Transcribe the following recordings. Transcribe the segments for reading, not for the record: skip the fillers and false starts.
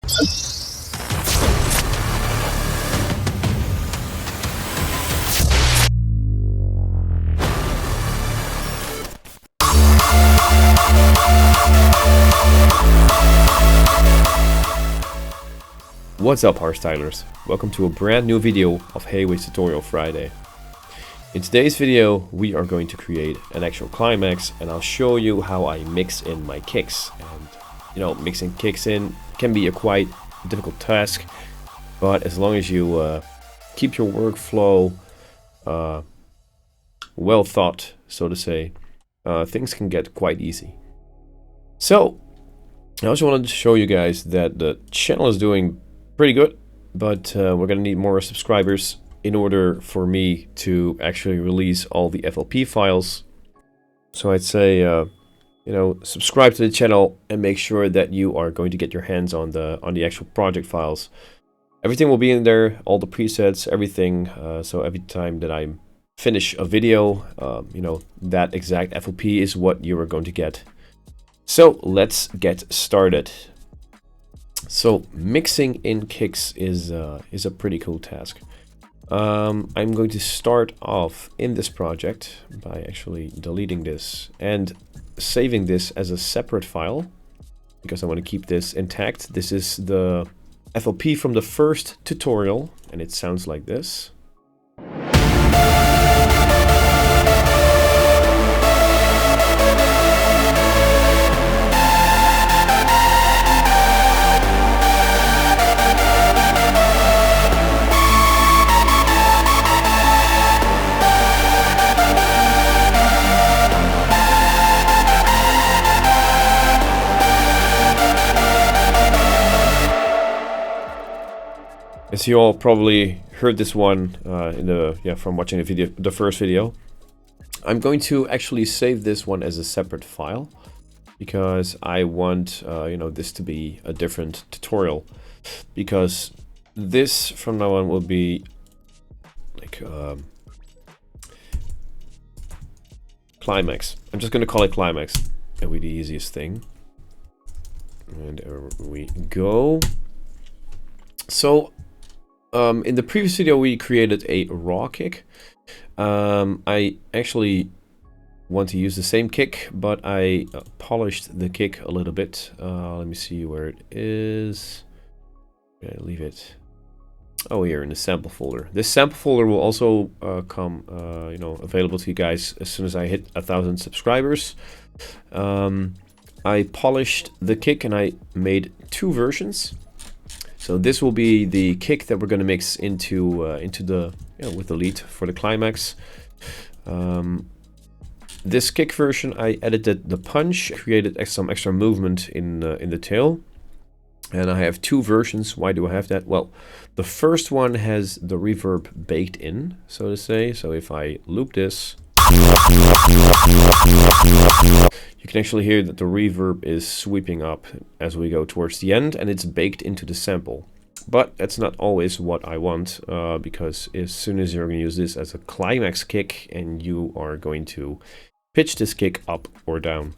What's up, hardstylers? Welcome to a brand new video of Hayway's Tutorial Friday. In today's video we are going to create an actual climax, and I'll show you how I mix in my kicks. And you know, mixing kicks in can be a quite difficult task, but as long as you keep your workflow well thought, so to say, things can get quite easy. So I also wanted to show you guys that the channel is doing pretty good, but we're gonna need more subscribers in order for me to actually release all the FLP files. So I'd say you know, subscribe to the channel and make sure that you are going to get your hands on the actual project files. Everything will be in there, all the presets, everything, so every time that I finish a video, you know, that exact FLP is what you are going to get. So let's get started. So mixing in kicks is a pretty cool task. I'm going to start off in this project by actually deleting this and saving this as a separate file, because I want to keep this intact. This is the FLP from the first tutorial, and it sounds like this. As you all probably heard this one from watching the first video. I'm going to actually save this one as a separate file, because I want you know, this to be a different tutorial, because this from now on will be like climax. I'm just going to call it climax. It'll be the easiest thing. And there we go. So in the previous video we created a raw kick. I actually want to use the same kick, but I polished the kick a little bit. Let me see where it is. Okay, leave it. Oh, here in the sample folder. This sample folder will also come you know, available to you guys as soon as I hit 1,000 subscribers. I polished the kick and I made two versions. So this will be the kick that we're going to mix into the, you know, with the lead for the climax. This kick version, I edited the punch, created some extra movement in the tail, and I have two versions. Why do I have that? Well, the first one has the reverb baked in, so to say. So if I loop this, you can actually hear that the reverb is sweeping up as we go towards the end, and it's baked into the sample. But that's not always what I want, because as soon as you're going to use this as a climax kick and you are going to pitch this kick up or down,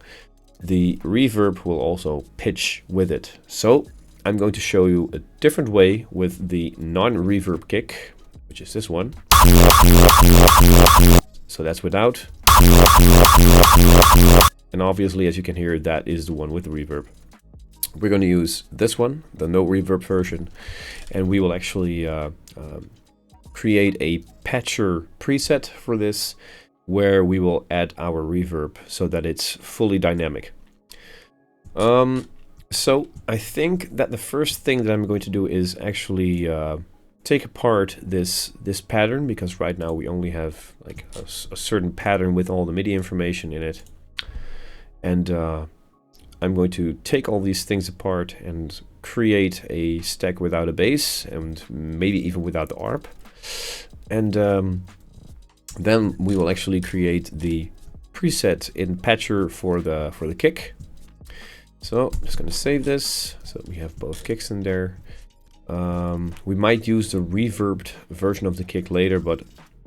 the reverb will also pitch with it. So I'm going to show you a different way with the non-reverb kick, which is this one. So that's without. And obviously, as you can hear, that is the one with the reverb. We're going to use this one, the no reverb version, and we will actually create a patcher preset for this, where we will add our reverb so that it's fully dynamic. So I think that the first thing that I'm going to do is actually take apart this pattern, because right now we only have like a certain pattern with all the MIDI information in it. And I'm going to take all these things apart and create a stack without a bass, and maybe even without the ARP. And then we will actually create the preset in Patcher for the kick. So I'm just going to save this so we have both kicks in there. We might use the reverbed version of the kick later, but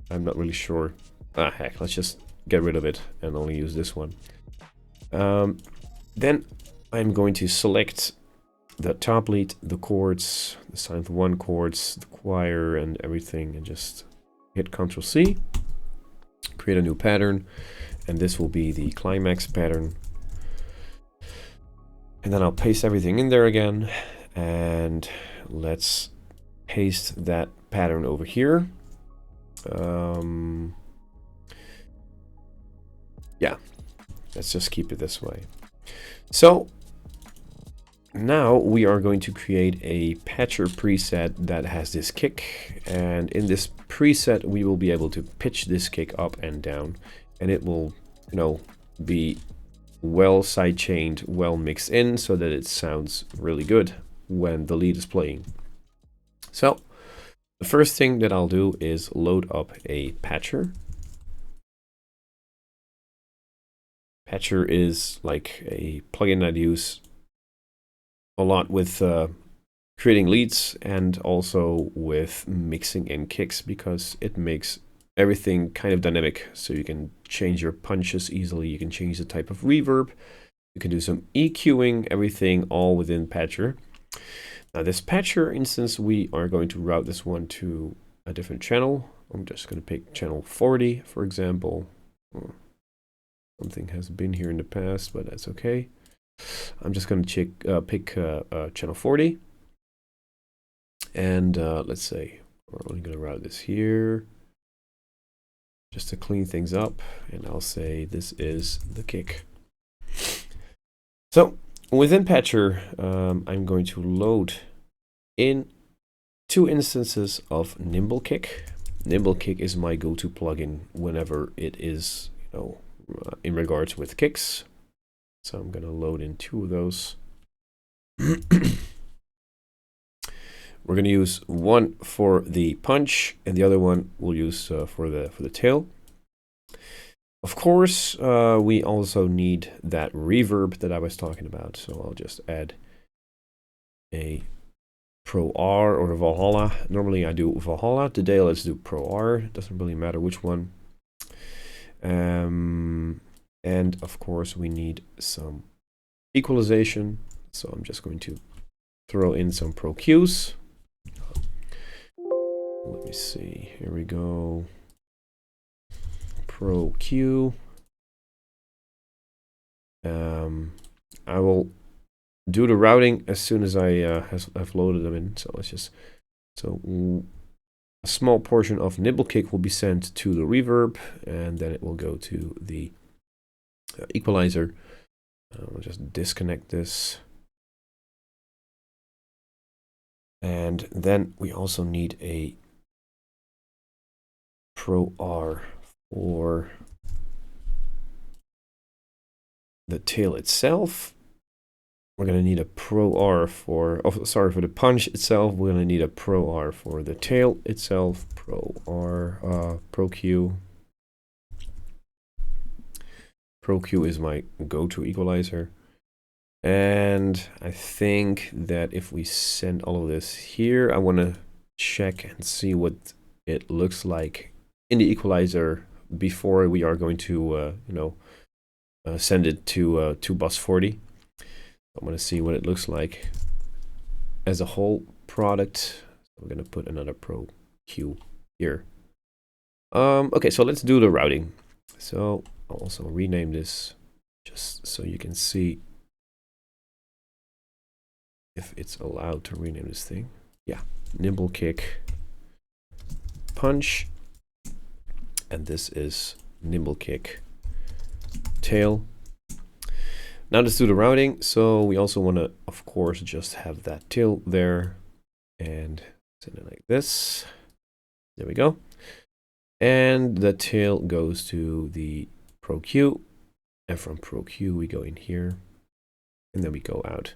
I'm not really sure. Heck, let's just get rid of it and only use this one. Then I'm going to select the top lead, the chords, the Synth 1 chords, the choir and everything, and just hit Ctrl C, create a new pattern, and this will be the climax pattern. And then I'll paste everything in there again, and let's paste that pattern over here. Yeah, let's just keep it this way. So now we are going to create a patcher preset that has this kick, and in this preset we will be able to pitch this kick up and down, and it will, you know, be well sidechained, well mixed in, so that it sounds really good when the lead is playing. So the first thing that I'll do is load up a patcher. Patcher is like a plugin I'd use a lot with creating leads and also with mixing in kicks, because it makes everything kind of dynamic. So you can change your punches easily, you can change the type of reverb, you can do some EQing, everything all within Patcher. Now this Patcher instance, we are going to route this one to a different channel. I'm just going to pick channel 40, for example. Something has been here in the past, but that's okay. I'm just going to pick channel 40. And let's say we're only going to route this here just to clean things up. And I'll say this is the kick. So within Patcher, I'm going to load in 2 instances of Nimble Kick. Nimble Kick is my go-to plugin whenever it is, you know, in regards with kicks. So I'm going to load in 2 of those. We're going to use one for the punch, and the other one we'll use for the tail. Of course, we also need that reverb that I was talking about. So I'll just add a Pro R or a Valhalla. Normally I do Valhalla. Today let's do Pro R. It doesn't really matter which one. And of course we need some equalization. So I'm just going to throw in some Pro Qs. Let me see. Here we go. Pro Q. I will do the routing as soon as I've loaded them in. So let's just, a small portion of Nimble Kick will be sent to the reverb, and then it will go to the equalizer. We'll just disconnect this. And then we also need a Pro R for the tail itself. We're going to need a Pro R for, for the punch itself. We're going to need a Pro R for the tail itself. Pro R, Pro Q. Pro Q is my go-to equalizer. And I think that if we send all of this here, I want to check and see what it looks like in the equalizer before we are going to, send it to bus 40. I'm going to see what it looks like as a whole product. We're going to put another Pro Q here. Okay, so let's do the routing. So I'll also rename this just so you can see if it's allowed to rename this thing. Yeah, Nimble Kick punch, and this is Nimble Kick tail. Now let's do the routing. So we also want to, of course, just have that tail there and send it like this. There we go. And the tail goes to the Pro Q, and from Pro Q we go in here, and then we go out.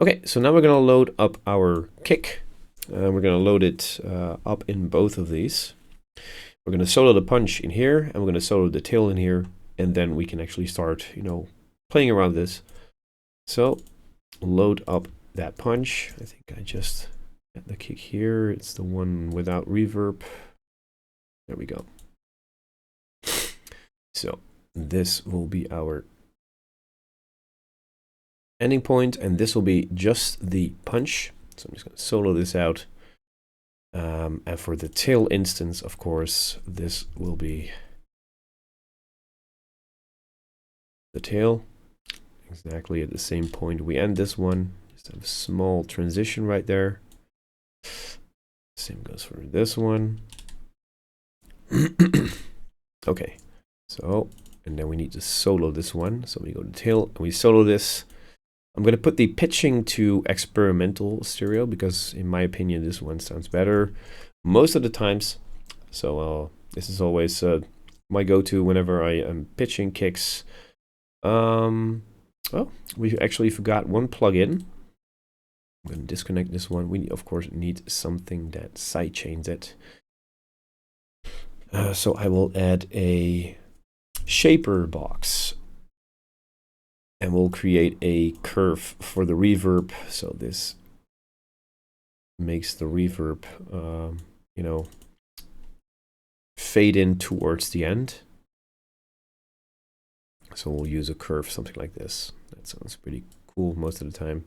Okay, so now we're going to load up our kick. We're going to load it up in both of these. We're going to solo the punch in here, and we're going to solo the tail in here, and then we can actually start, playing around this. So load up that punch. I think I just got the kick here. It's the one without reverb. There we go. So this will be our ending point, and this will be just the punch. So I'm just going to solo this out. And for the tail instance, of course, this will be the tail. Exactly at the same point we end this one. Just have a small transition right there. Same goes for this one. Okay, so, and then we need to solo this one. So we go to tail and we solo this. I'm going to put the pitching to experimental stereo because in my opinion this one sounds better most of the times. So this is always my go-to whenever I am pitching kicks. Oh, we actually forgot one plugin. I'm going to disconnect this one. We of course need something that sidechains it. So I will add a shaper box. And we'll create a curve for the reverb. So this makes the reverb, you know, fade in towards the end. So we'll use a curve, something like this. That sounds pretty cool most of the time.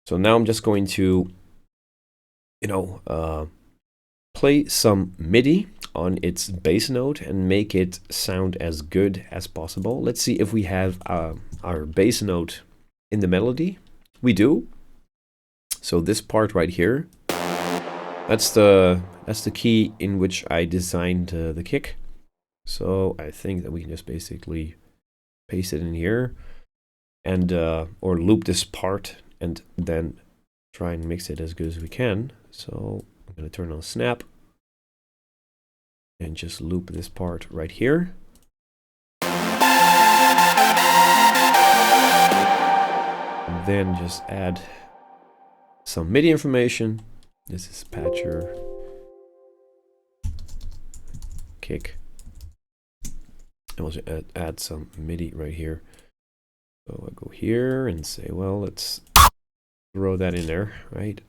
So now I'm just going to, you know, play some MIDI on its bass note and make it sound as good as possible. Let's see if we have our bass note in the melody. We do. So this part right here, that's the key in which I designed the kick. So I think that we can just basically paste it in here and or loop this part and then try and mix it as good as we can. So I'm going to turn on snap and just loop this part right here. And then just add some MIDI information. This is patcher kick. And we'll just add some MIDI right here. So I go here and say, well, let's throw that in there, right?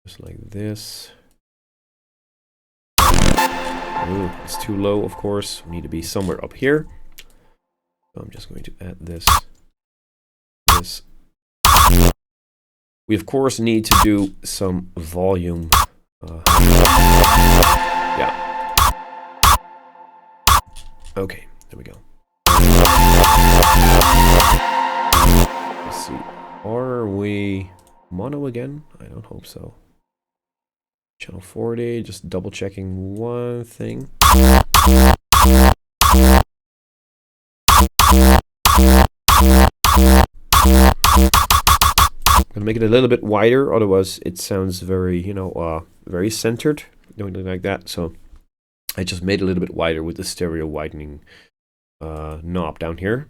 Just like this. Ooh, it's too low, of course. We need to be somewhere up here. So I'm just going to add this. We, of course, need to do some volume. Yeah. Okay, there we go. Let's see. Are we mono again? I don't hope so. Channel 40, just double checking one thing. I'm gonna make it a little bit wider, otherwise it sounds very, you know, very centered. Don't look like that. So I just made it a little bit wider with the stereo widening knob down here.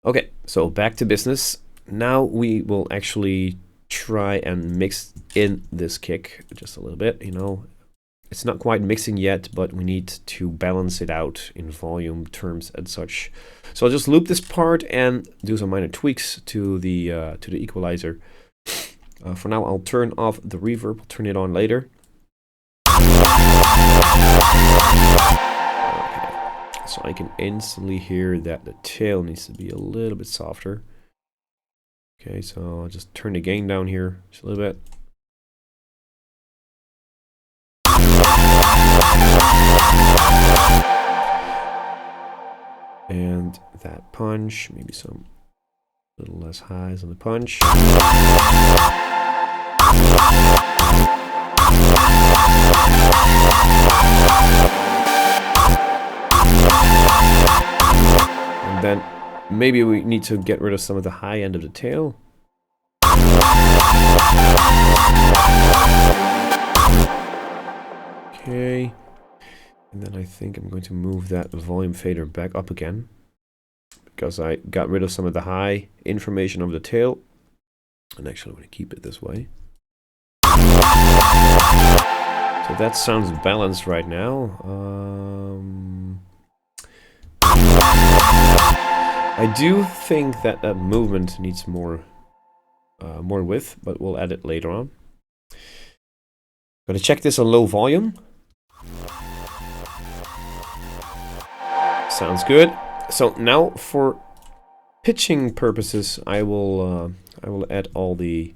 Okay, so back to business. Now we will actually try and mix in this kick just a little bit. You know, it's not quite mixing yet, but we need to balance it out in volume terms and such. So I'll just loop this part and do some minor tweaks to the equalizer. For now, I'll turn off the reverb. I'll turn it on later. Okay. So I can instantly hear that the tail needs to be a little bit softer. Okay, so I'll just turn the gain down here just a little bit. And that punch, maybe some little less highs on the punch. And then maybe we need to get rid of some of the high end of the tail. Okay. And then I think I'm going to move that volume fader back up again, because I got rid of some of the high information of the tail. And actually I'm going to keep it this way. So that sounds balanced right now. I do think that that movement needs more width, but we'll add it later on. Going to check this on low volume. Sounds good. So now for pitching purposes, I will add all the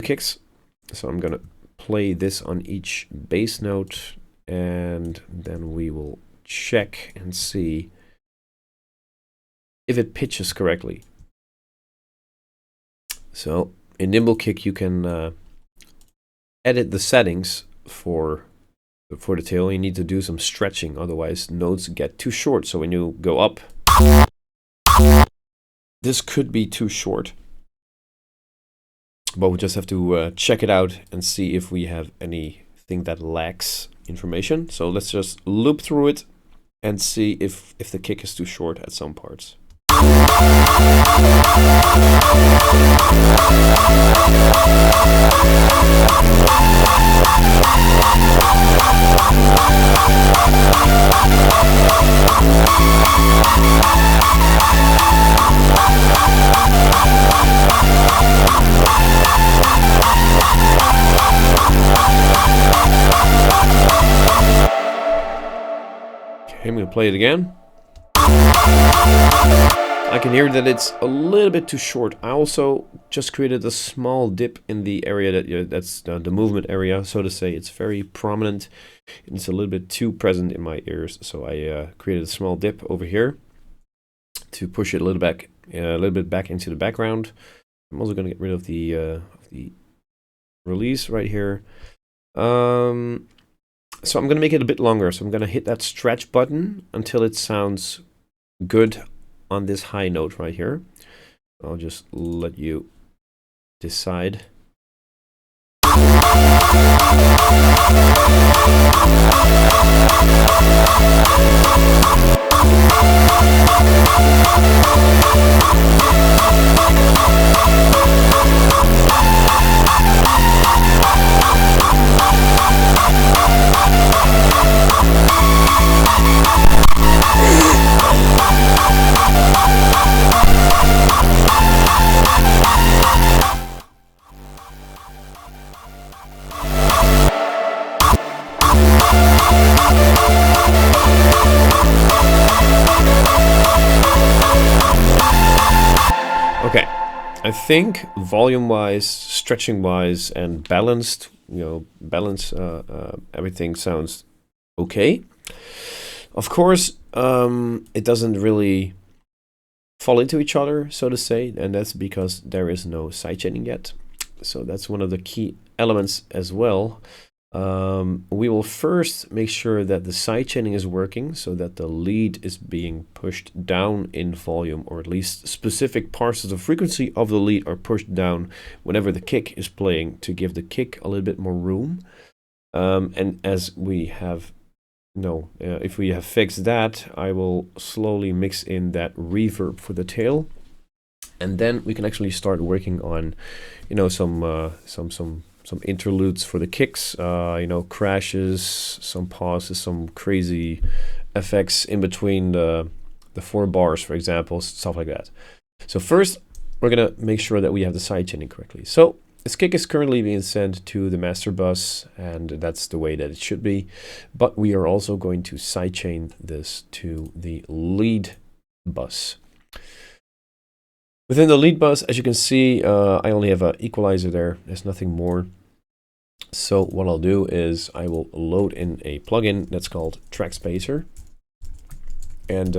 kicks. So I'm gonna play this on each bass note, and then we will check and see if it pitches correctly. So in Nimble Kick, you can edit the settings for the tail. You need to do some stretching, otherwise notes get too short. So when you go up, this could be too short. But we just have to check it out and see if we have anything that lacks information. So let's just loop through it and see if the kick is too short at some parts. Okay, I'm going to play it again. I can hear that it's a little bit too short. I also just created a small dip in the area that's the movement area, so to say. It's very prominent. It's a little bit too present in my ears, so I created a small dip over here to push it a little bit back into the background. I'm also going to get rid of the release right here. So I'm going to make it a bit longer. So I'm going to hit that stretch button until it sounds good on this high note right here. I'll just let you decide. Okay, I think volume-wise, stretching-wise, and balanced, everything sounds okay. Of course, it doesn't really fall into each other, so to say, and that's because there is no sidechaining yet. So that's one of the key elements as well. We will first make sure that the sidechaining is working, so that the lead is being pushed down in volume, or at least specific parts of the frequency of the lead are pushed down whenever the kick is playing, to give the kick a little bit more room. And as we have if we have fixed that, I will slowly mix in that reverb for the tail, and then we can actually start working on some interludes for the kicks, crashes, some pauses, some crazy effects in between the 4 bars, for example, stuff like that. So first, we're gonna make sure that we have the sidechaining correctly. So this kick is currently being sent to the master bus, and that's the way that it should be. But we are also going to sidechain this to the lead bus. Within the lead bus, as you can see, I only have an equalizer there. There's nothing more. So what I'll do is I will load in a plugin that's called Track Spacer. And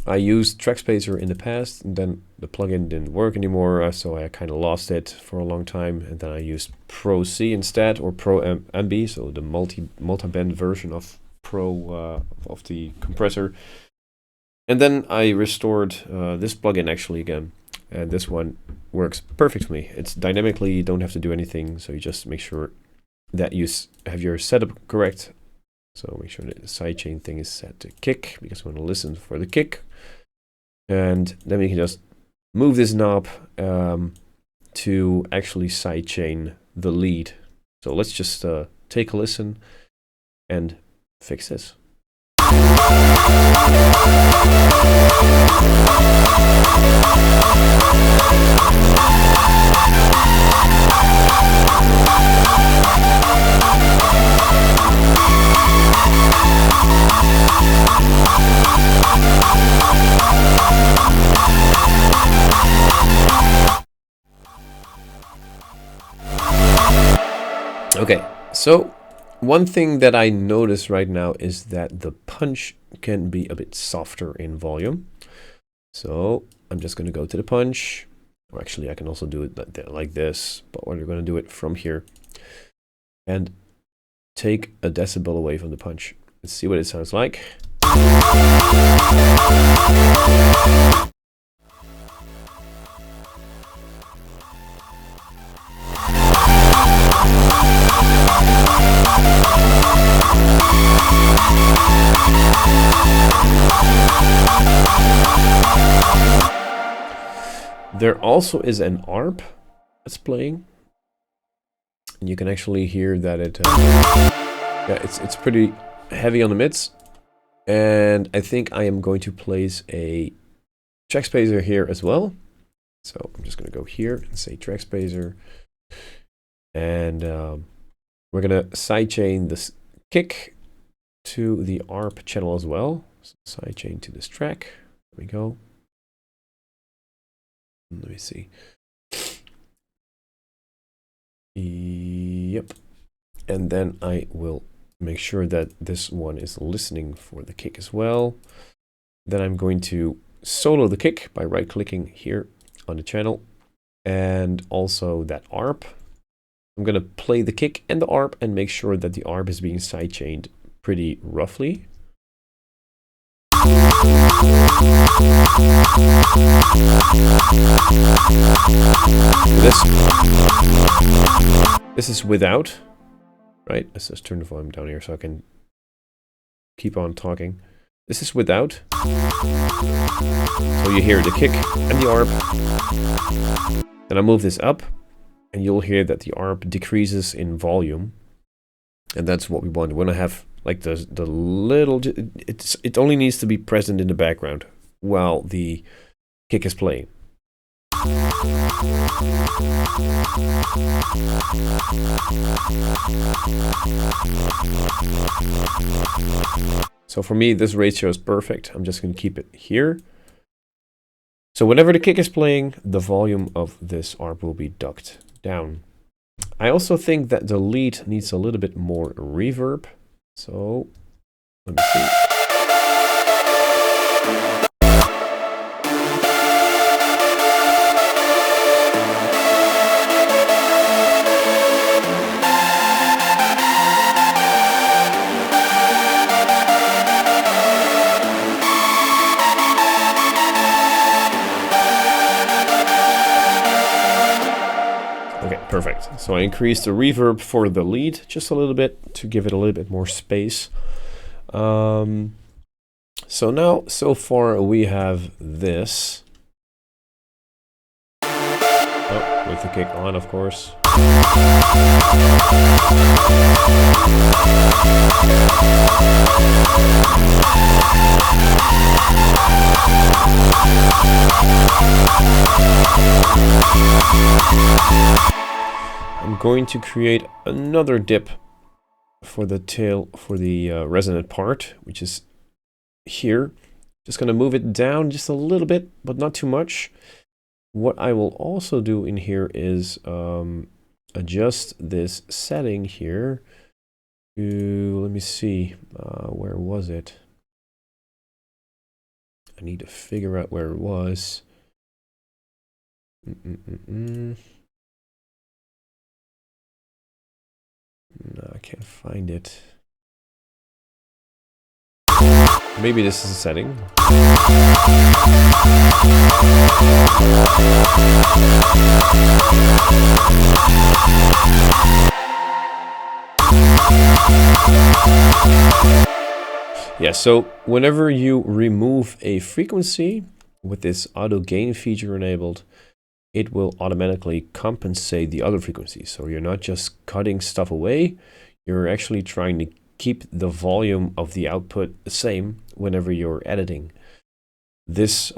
I used Track Spacer in the past, and then the plugin didn't work anymore, so I kind of lost it for a long time. And then I used Pro C instead, or Pro MB, so the multi-band version of Pro of the compressor. And then I restored this plugin actually again, and this one works perfect for me. It's dynamically, you don't have to do anything, so you just make sure that you have your setup correct. So make sure that the sidechain thing is set to kick, because we want to listen for the kick. And then we can just move this knob to actually sidechain the lead. So let's just take a listen and fix this. Okay, so one thing that I notice right now is that the punch can be a bit softer in volume. So I'm just going to go to the punch, or actually I can also do it like this, but we're going to do it from here and take a decibel away from the punch. Let's see what it sounds like. There also is an ARP that's playing, and you can actually hear that it's pretty heavy on the mids. And I think I am going to place a track spacer here as well. So I'm just going to go here and say track spacer, and we're going to sidechain this kick to the ARP channel as well. So sidechain to this track. There we go. Let me see. Yep. And then I will make sure that this one is listening for the kick as well. Then I'm going to solo the kick by right-clicking here on the channel, and also that ARP. I'm going to play the kick and the ARP and make sure that the ARP is being sidechained pretty roughly. This is without, right? Let's just turn the volume down here so I can keep on talking. This is without. So you hear the kick and the ARP. Then I move this up, and you'll hear that the ARP decreases in volume. And that's what we want. We want to have like the little, it only needs to be present in the background while the kick is playing. So for me, this ratio is perfect. I'm just going to keep it here. So whenever the kick is playing, the volume of this ARP will be ducked down. I also think that the lead needs a little bit more reverb. So let me see. Okay, perfect. So I increased the reverb for the lead just a little bit to give it a little bit more space. So now, so far we have this. Oh, with the kick on, of course. I'm going to create another dip for the tail, for the resonant part, which is here. Just going to move it down just a little bit, but not too much. What I will also do in here is adjust this setting here to, let me see, where was it? I need to figure out where it was. No, I can't find it. Maybe this is a setting. Yeah, so whenever you remove a frequency with this auto gain feature enabled, it will automatically compensate the other frequencies. So you're not just cutting stuff away, you're actually trying to keep the volume of the output the same whenever you're editing. This,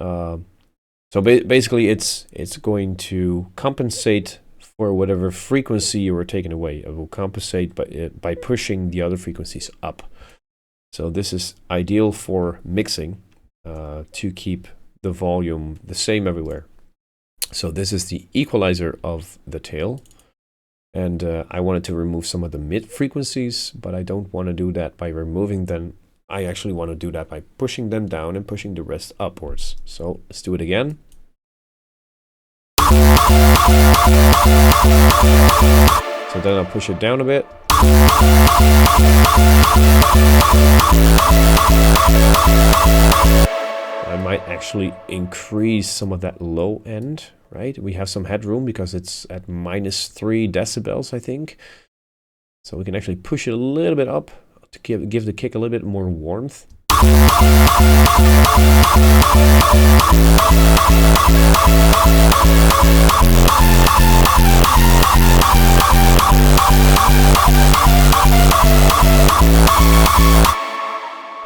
basically it's going to compensate for whatever frequency you were taking away. It will compensate by pushing the other frequencies up. So this is ideal for mixing to keep the volume the same everywhere. So this is the equalizer of the tail. And I wanted to remove some of the mid frequencies, but I don't want to do that by removing them. I actually want to do that by pushing them down and pushing the rest upwards. So let's do it again. So then I'll push it down a bit. I might actually increase some of that low end, right? We have some headroom because it's at -3 decibels, I think. So we can actually push it a little bit up to give the kick a little bit more warmth.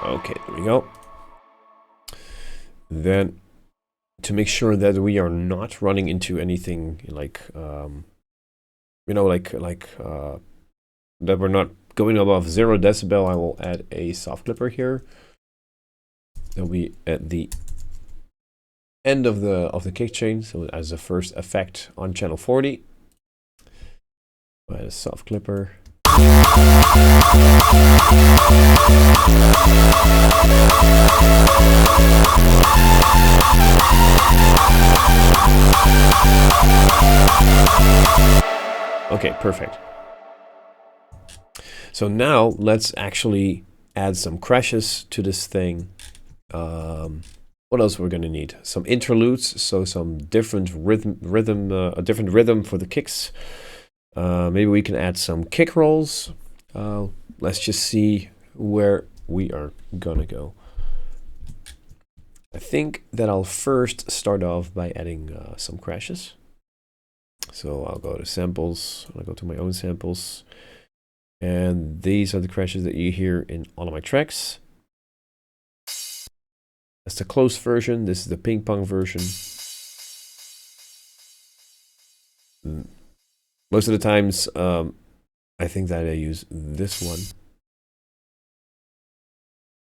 Okay, there we go. Then, to make sure that we are not running into anything like, you know, that we're not going above 0 decibel, I will add a soft clipper here. That'll be at the end of the kick chain, so as a first effect on channel 40. Add a soft clipper. Okay, perfect. So now let's actually add some crashes to this thing. What else we're gonna need? Some interludes, so some different a different rhythm for the kicks. Maybe we can add some kick rolls. Let's just see where we are gonna go. I think that I'll first start off by adding some crashes. So I'll go to samples, I'll go to my own samples. And these are the crashes that you hear in all of my tracks. That's the closed version. This is the ping pong version. Most of the times, I think that I use this one.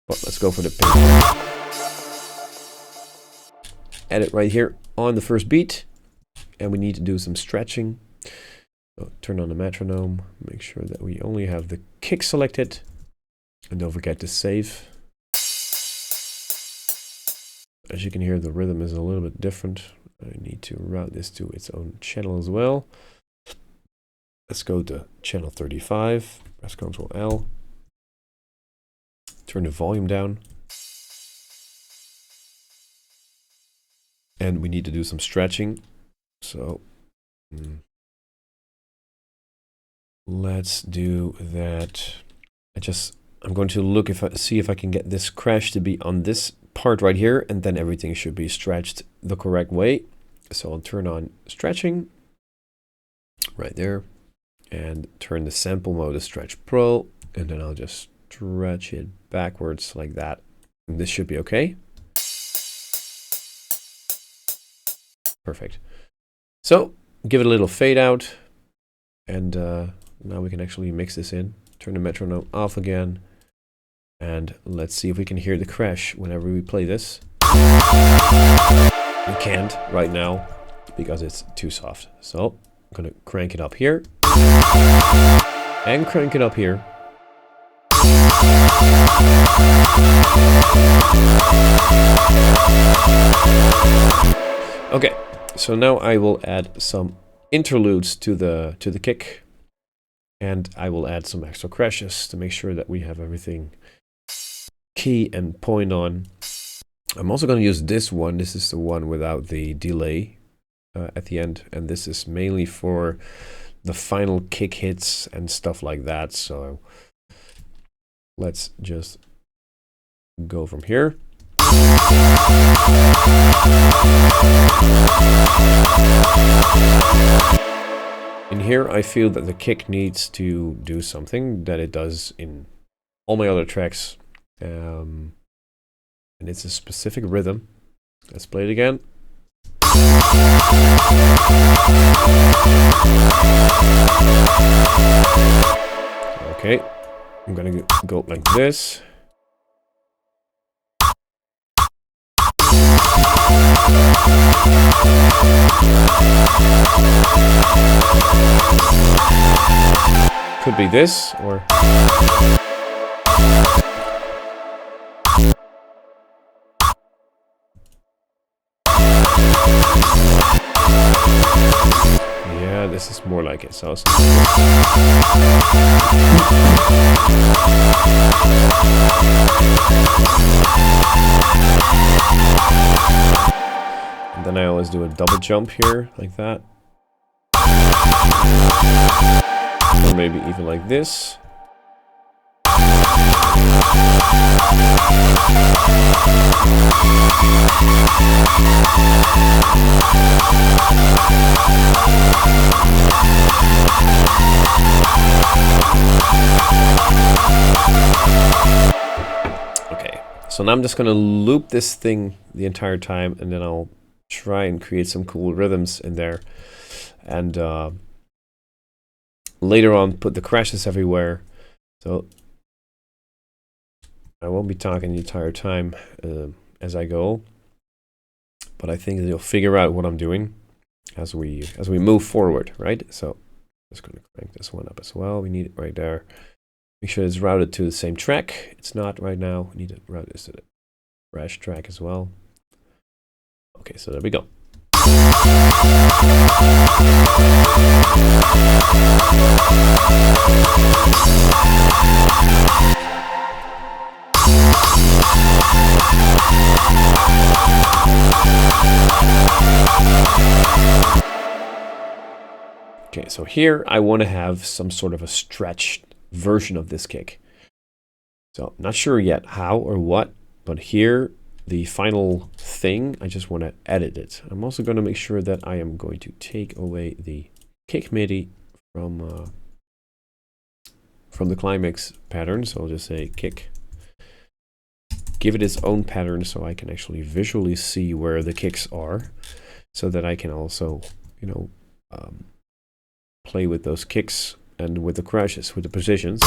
But let's go for the ping pong. Add it right here on the first beat. And we need to do some stretching. So turn on the metronome, make sure that we only have the kick selected, and don't forget to save. As you can hear, the rhythm is a little bit different. I need to route this to its own channel as well. Let's go to channel 35, press Ctrl L, turn the volume down, and we need to do some stretching. So let's do that. I'm going to see if I can get this crash to be on this part right here, and then everything should be stretched the correct way. So I'll turn on stretching right there and turn the sample mode to Stretch Pro, and then I'll just stretch it backwards like that. And this should be okay. Perfect. So give it a little fade out, and now we can actually mix this in. Turn the metronome off again, and let's see if we can hear the crash whenever we play this. We can't right now because it's too soft. So I'm gonna crank it up here and crank it up here. Okay, so now I will add some interludes to the kick, and I will add some extra crashes to make sure that we have everything key and point on. I'm also going to use this one. This is the one without the delay at the end, and this is mainly for the final kick hits and stuff like that. So let's just go from here. In here, I feel that the kick needs to do something that it does in all my other tracks. And it's a specific rhythm. Let's play it again. Okay, I'm gonna go like this. Could be this, or... Yeah, this is more like it. So and then I always do a double jump here, like that. Or maybe even like this. Okay, so now I'm just gonna loop this thing the entire time, and then I'll try and create some cool rhythms in there, and later on put the crashes everywhere. So I won't be talking the entire time as I go, but I think you'll figure out what I'm doing as we move forward, right? So just going to crank this one up as well. We need it right there. Make sure it's routed to the same track. It's not right now. We need to route this to the crash track as well. Okay, so there we go. Okay, so here I want to have some sort of a stretched version of this kick. So not sure yet how or what, but here the final thing, I just want to edit it. I'm also going to make sure that I am going to take away the kick MIDI from the climax pattern. So I'll just say kick. Give it its own pattern so I can actually visually see where the kicks are, so that I can also, you know, play with those kicks and with the crashes, with the positions.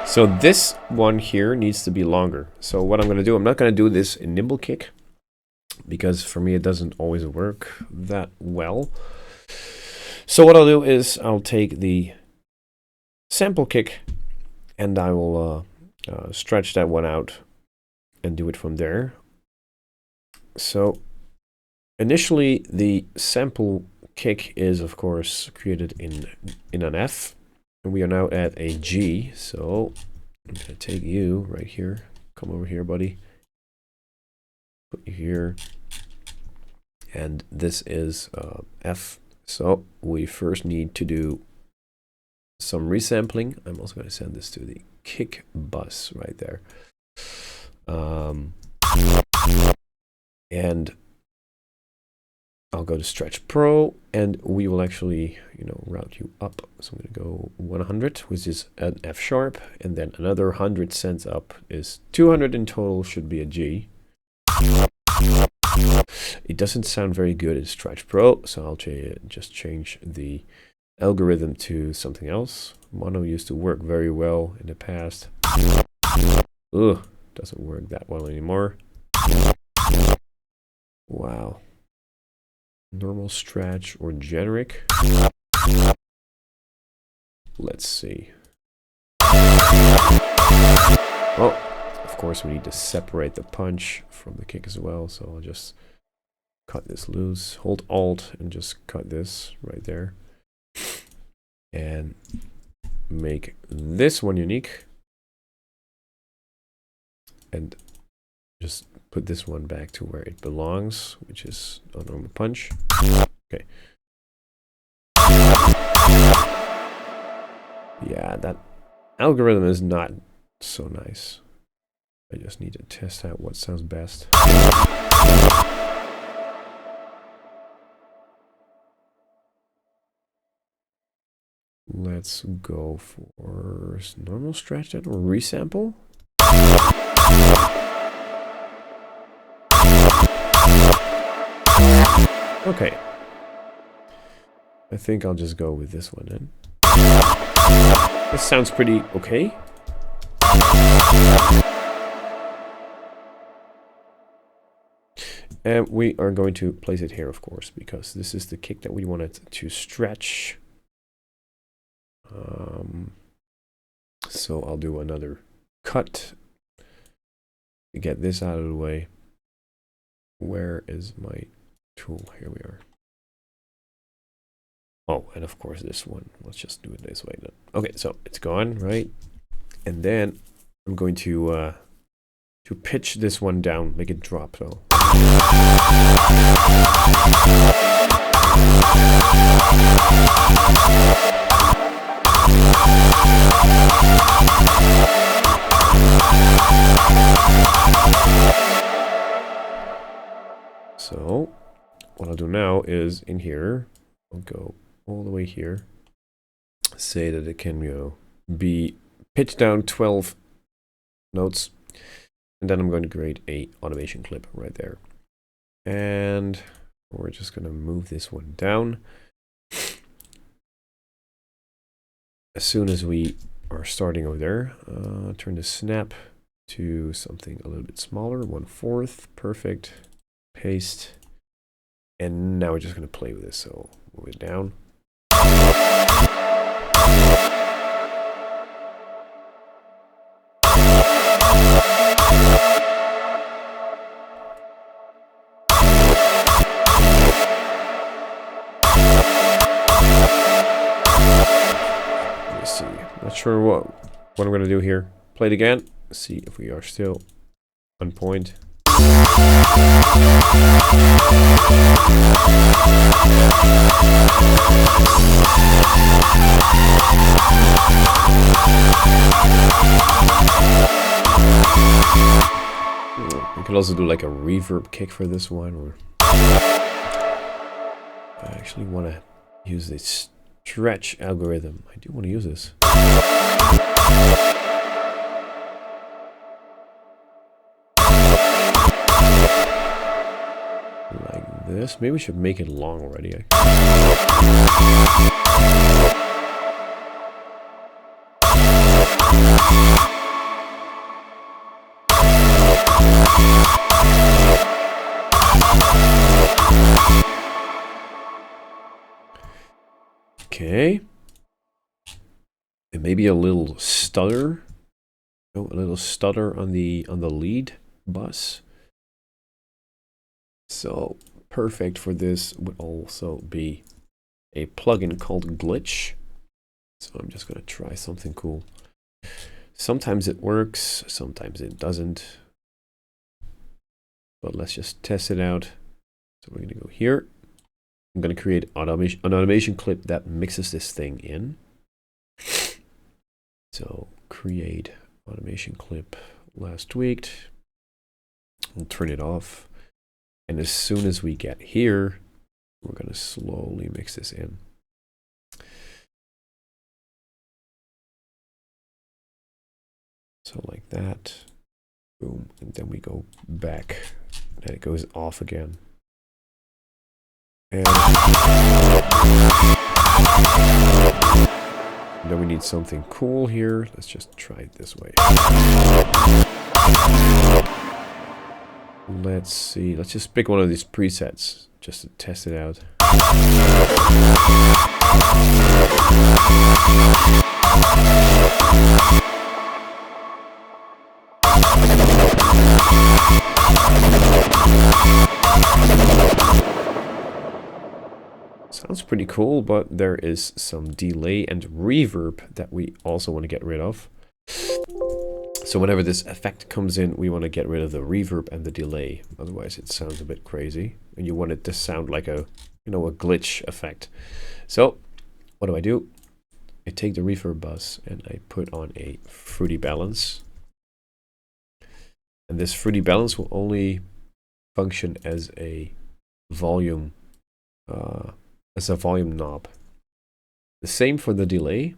So this one here needs to be longer. So what I'm going to do, I'm not going to do this in nimble kick, because for me it doesn't always work that well. So what I'll do is I'll take the sample kick and I will stretch that one out and do it from there. So initially the sample kick is of course created in an F, and we are now at a G. So I'm going to take you right here. Come over here, buddy. Put you here. And this is F. So we first need to do some resampling. I'm also going to send this to the kick bus right there. And I'll go to Stretch Pro, and we will actually, you know, route you up. So I'm going to go 100, which is an F sharp, and then another 100 cents up is 200 in total, should be a G. It doesn't sound very good in Stretch Pro, so I'll just change the algorithm to something else. Mono used to work very well in the past. Ugh, doesn't work that well anymore. Wow. Normal, stretch, or generic. Let's see. Oh, of course, we need to separate the punch from the kick as well. So I'll just cut this loose, hold Alt, and just cut this right there. And make this one unique. And just put this one back to where it belongs, which is a normal punch. Okay. Yeah, that algorithm is not so nice. I just need to test out what sounds best. Let's go for normal stretch that or resample. Okay. I think I'll just go with this one then. This sounds pretty okay. And we are going to place it here, of course, because this is the kick that we wanted to stretch. So I'll do another cut to get this out of the way. Where is my tool? Here we are. Oh, and of course this one. Let's just do it this way then. Okay, so it's gone, right? And then I'm going to pitch this one down, make it drop though. So what I'll do now is in here, I'll go all the way here, say that it can, you know, be pitched down 12 notes, and then I'm going to create a automation clip right there. And we're just going to move this one down. As soon as we are starting over there, turn the snap to something a little bit smaller, 1/4, perfect. Paste, and now we're just going to play with this. So move it down. Let me see. Not sure what I'm going to do here. Play it again. See if we are still on point. We could also do like a reverb kick for this one, or I actually want to use this stretch algorithm. I do want to use this. Like this. Maybe we should make it long already. Okay. And maybe a little stutter. Oh, a little stutter on the lead bus. So perfect for this would also be a plugin called Glitch. So I'm just going to try something cool. Sometimes it works, sometimes it doesn't. But let's just test it out. So we're going to go here. I'm going to create an automation clip that mixes this thing in. So create automation clip last tweaked. We'll turn it off. And as soon as we get here, we're going to slowly mix this in. So like that. Boom. And then we go back. And it goes off again. And then we need something cool here. Let's just try it this way. Let's see. Let's just pick one of these presets just to test it out. Sounds pretty cool, but there is some delay and reverb that we also want to get rid of. So whenever this effect comes in, we want to get rid of the reverb and the delay. Otherwise it sounds a bit crazy. And you want it to sound like a, you know, a glitch effect. So what do? I take the reverb bus and I put on a fruity balance. And this fruity balance will only function as a volume knob. The same for the delay.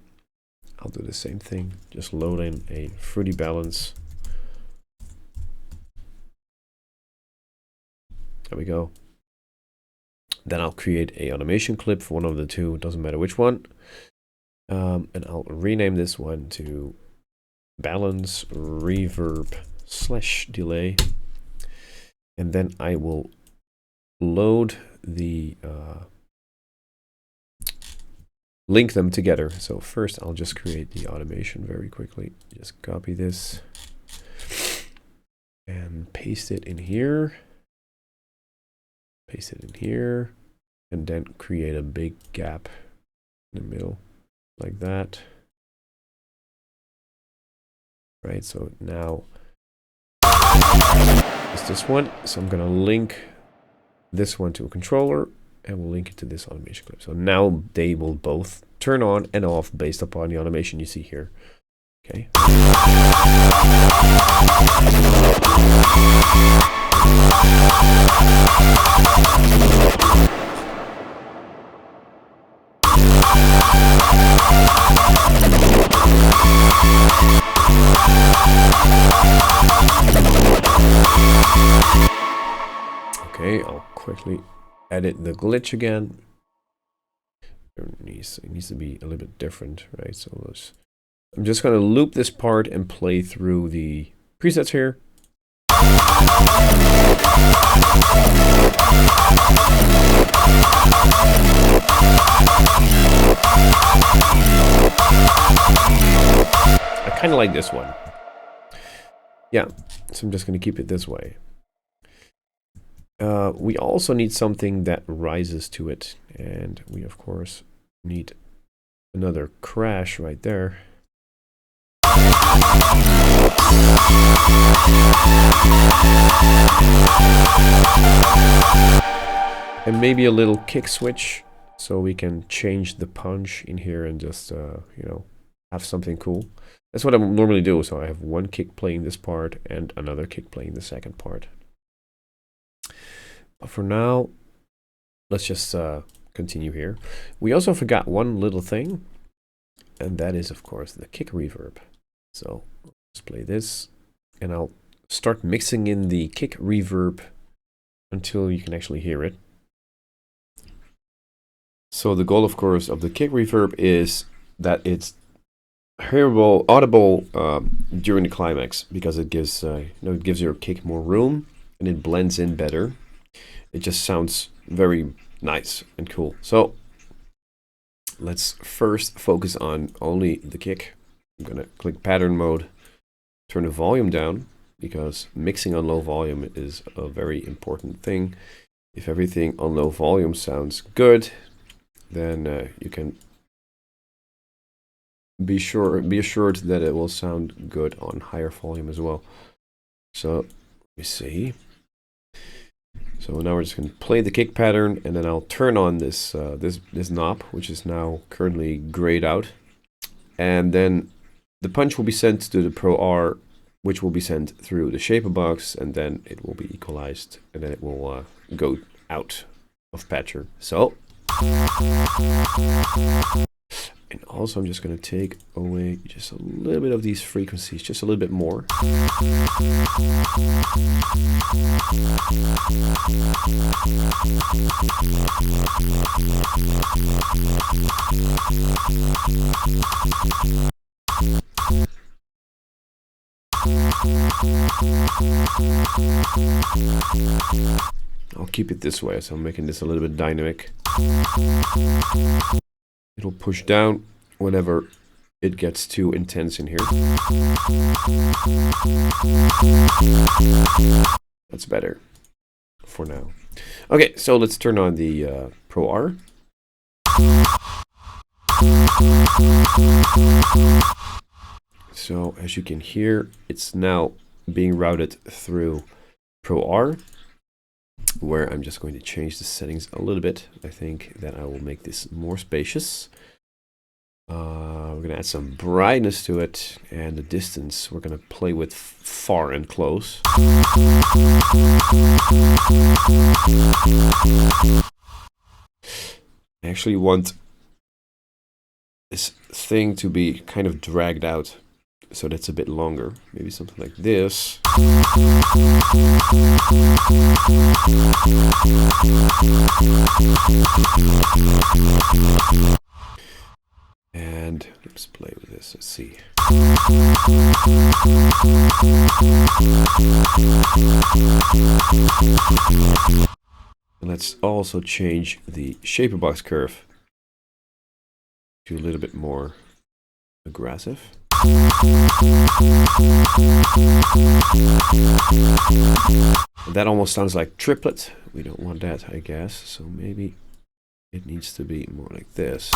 I'll do the same thing. Just load in a fruity balance. There we go. Then I'll create a automation clip for one of the two. It doesn't matter which one. And I'll rename this one to balance reverb / delay. And then I will load the link them together. So first I'll just create the automation very quickly. Just copy this and paste it in here. Paste it in here. And then create a big gap in the middle like that. Right, so now it's this one. So I'm gonna link this one to a controller and we'll link it to this automation clip. So now they will both turn on and off based upon the automation you see here. Okay. Okay, I'll quickly edit the glitch again. It needs to be a little bit different, right? So I'm just going to loop this part and play through the presets here. I kind of like this one. Yeah, so I'm just going to keep it this way. We also need something that rises to it, and we of course need another crash right there. And maybe a little kick switch so we can change the punch in here and just you know, have something cool. That's what I normally do. So I have one kick playing this part and another kick playing the second part. But for now, let's just continue here. We also forgot one little thing, and that is, of course, the kick reverb. So let's play this, and I'll start mixing in the kick reverb until you can actually hear it. So the goal, of course, of the kick reverb is that it's hearable, audible during the climax, because it gives you know, it gives your kick more room and it blends in better. It just sounds very nice and cool. So let's first focus on only the kick. I'm gonna click pattern mode, turn the volume down, because mixing on low volume is a very important thing. If everything on low volume sounds good, then you can be assured that it will sound good on higher volume as well. So let me see. So now we're just going to play the kick pattern, and then I'll turn on this this knob, which is now currently grayed out, and then the punch will be sent to the Pro R, which will be sent through the shaper box, and then it will be equalized, and then it will go out of Patcher. So, and also I'm just going to take away just a little bit of these frequencies, just a little bit more. I'll keep it this way, so I'm making this a little bit dynamic. It'll push down whenever it gets too intense in here. That's better for now. Okay, so let's turn on the Pro R. So as you can hear, it's now being routed through Pro R, where I'm just going to change the settings a little bit. I think that I will make this more spacious. We're going to add some brightness to it, and the distance we're going to play with far and close. I actually want this thing to be kind of dragged out, so that's a bit longer. Maybe something like this. And let's play with this. Let's see. And let's also change the shaper box curve to a little bit more aggressive. That almost sounds like triplet. We don't want that, I guess. So maybe it needs to be more like this.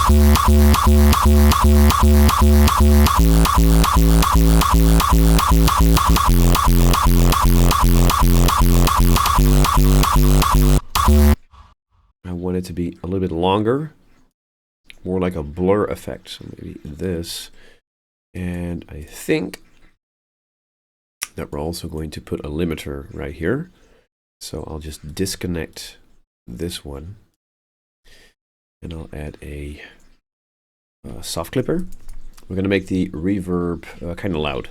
I want it to be a little bit longer, more like a blur effect. So maybe this. And I think that we're also going to put a limiter right here. So I'll just disconnect this one. And I'll add a soft clipper. We're going to make the reverb kind of loud,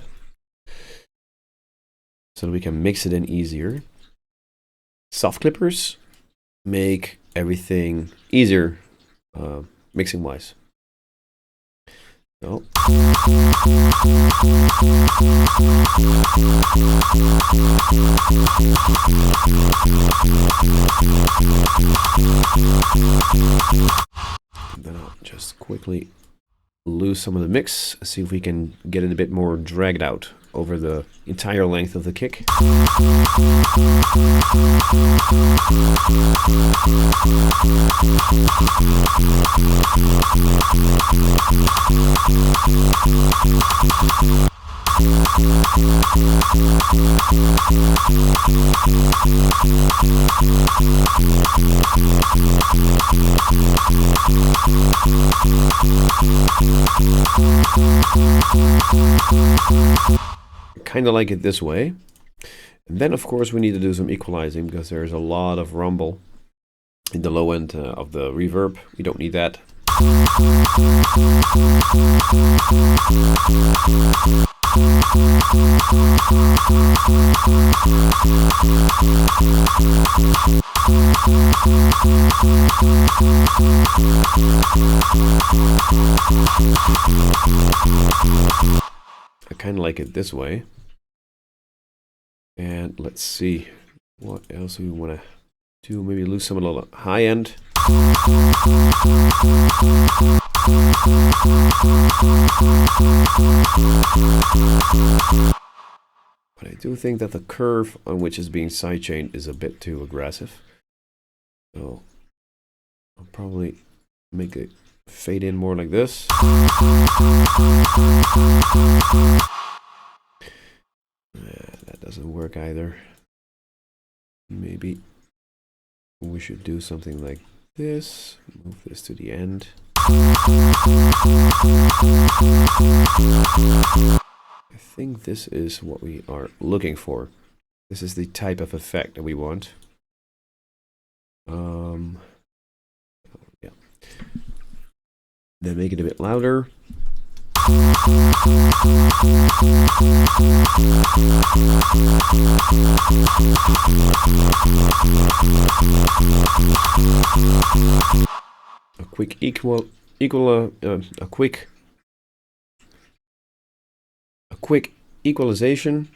so that we can mix it in easier. Soft clippers make everything easier mixing wise. So. And then I'll just quickly lose some of the mix, see if we can get it a bit more dragged out over the entire length of the kick. Kind of like it this way. And then of course we need to do some equalizing, because there's a lot of rumble in the low end of the reverb. We don't need that. I kind of like it this way. And let's see what else we want to do. Maybe lose some of the high end. But I do think that the curve on which is being sidechained is a bit too aggressive. So I'll probably make it fade in more like this. That doesn't work either. Maybe we should do something like this. Move this to the end. I think this is what we are looking for. This is the type of effect that we want. Yeah. Then make it a bit louder. A quick equalization.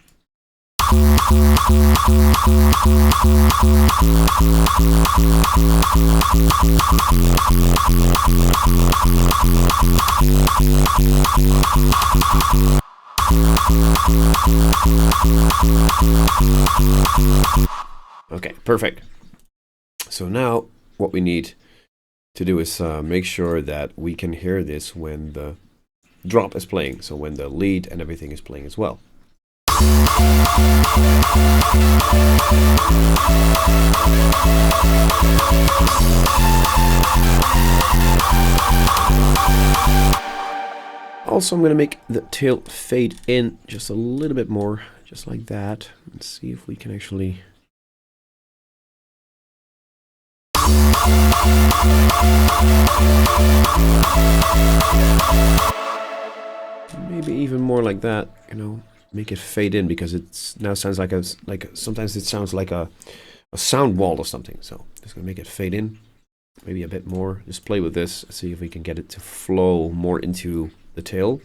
Okay, perfect. So now what we need to do is make sure that we can hear this when the drop is playing, so when the lead and everything is playing as well. Also, I'm going to make the tail fade in just a little bit more, just like that. Let's see if we can actually... Maybe even more like that, you know, make it fade in, because it now sounds like sometimes it sounds like a sound wall or something. So just gonna make it fade in, maybe a bit more. Just play with this, see if we can get it to flow more into the tail.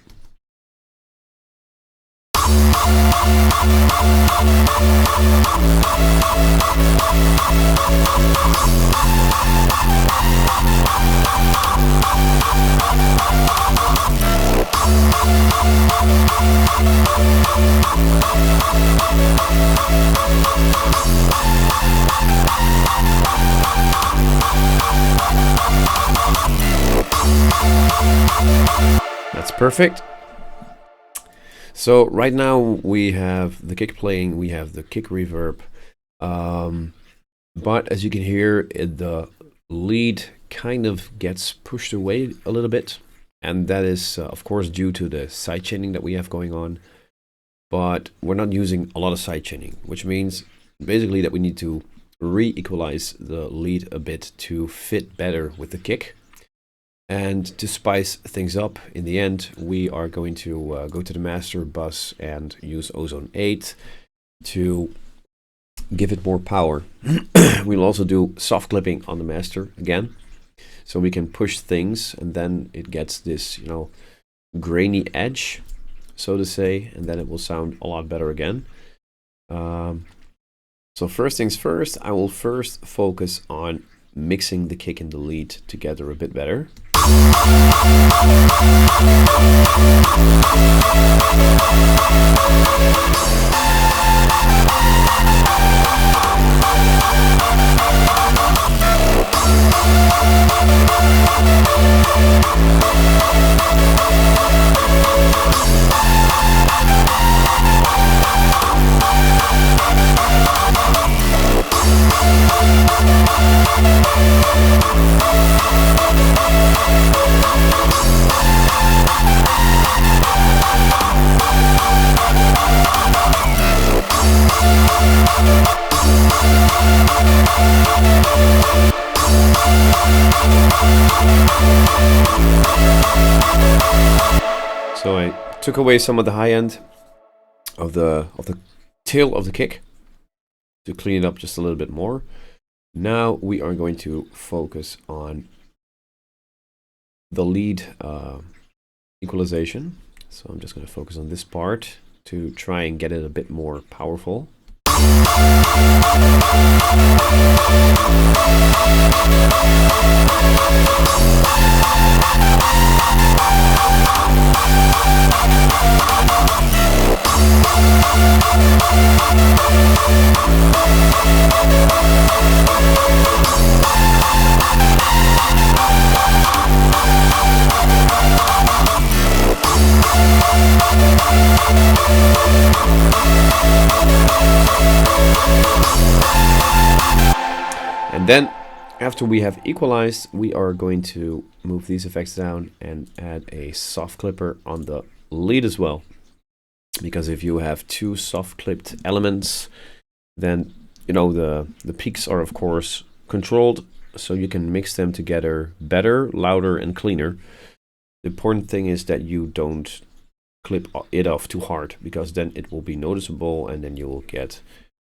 That's perfect. So right now we have the kick playing, we have the kick reverb, but as you can hear, the lead kind of gets pushed away a little bit, and that is of course due to the sidechaining that we have going on. But we're not using a lot of sidechaining, which means basically that we need to re-equalize the lead a bit to fit better with the kick. And to spice things up, in the end, we are going to go to the master bus and use Ozone 8 to give it more power. We'll also do soft clipping on the master again, so we can push things, and then it gets this, you know, grainy edge, so to say, and then it will sound a lot better again. So first things first, I will first focus on mixing the kick and the lead together a bit better. So I took away some of the high end of the tail of the kick to clean it up just a little bit more. Now we are going to focus on the lead equalization. So I'm just going to focus on this part to try and get it a bit more powerful. And then after we have equalized, we are going to move these effects down and add a soft clipper on the lead as well. Because if you have two soft clipped elements, then you know the peaks are of course controlled, so you can mix them together better, louder and cleaner. The important thing is that you don't clip it off too hard, because then it will be noticeable and then you will get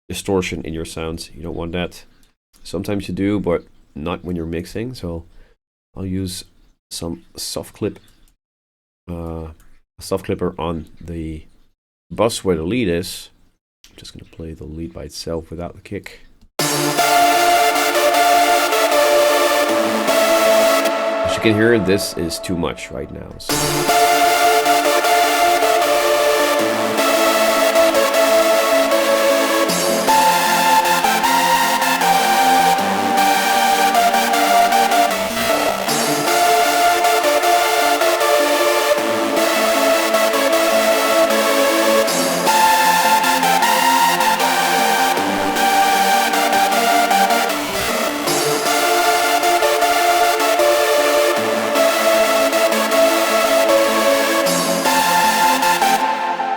distortion in your sounds. You don't want that. Sometimes you do, but not when you're mixing. So I'll use some soft clipper on the bus where the lead is. I'm just going to play the lead by itself without the kick. As you can hear, this is too much right now. So.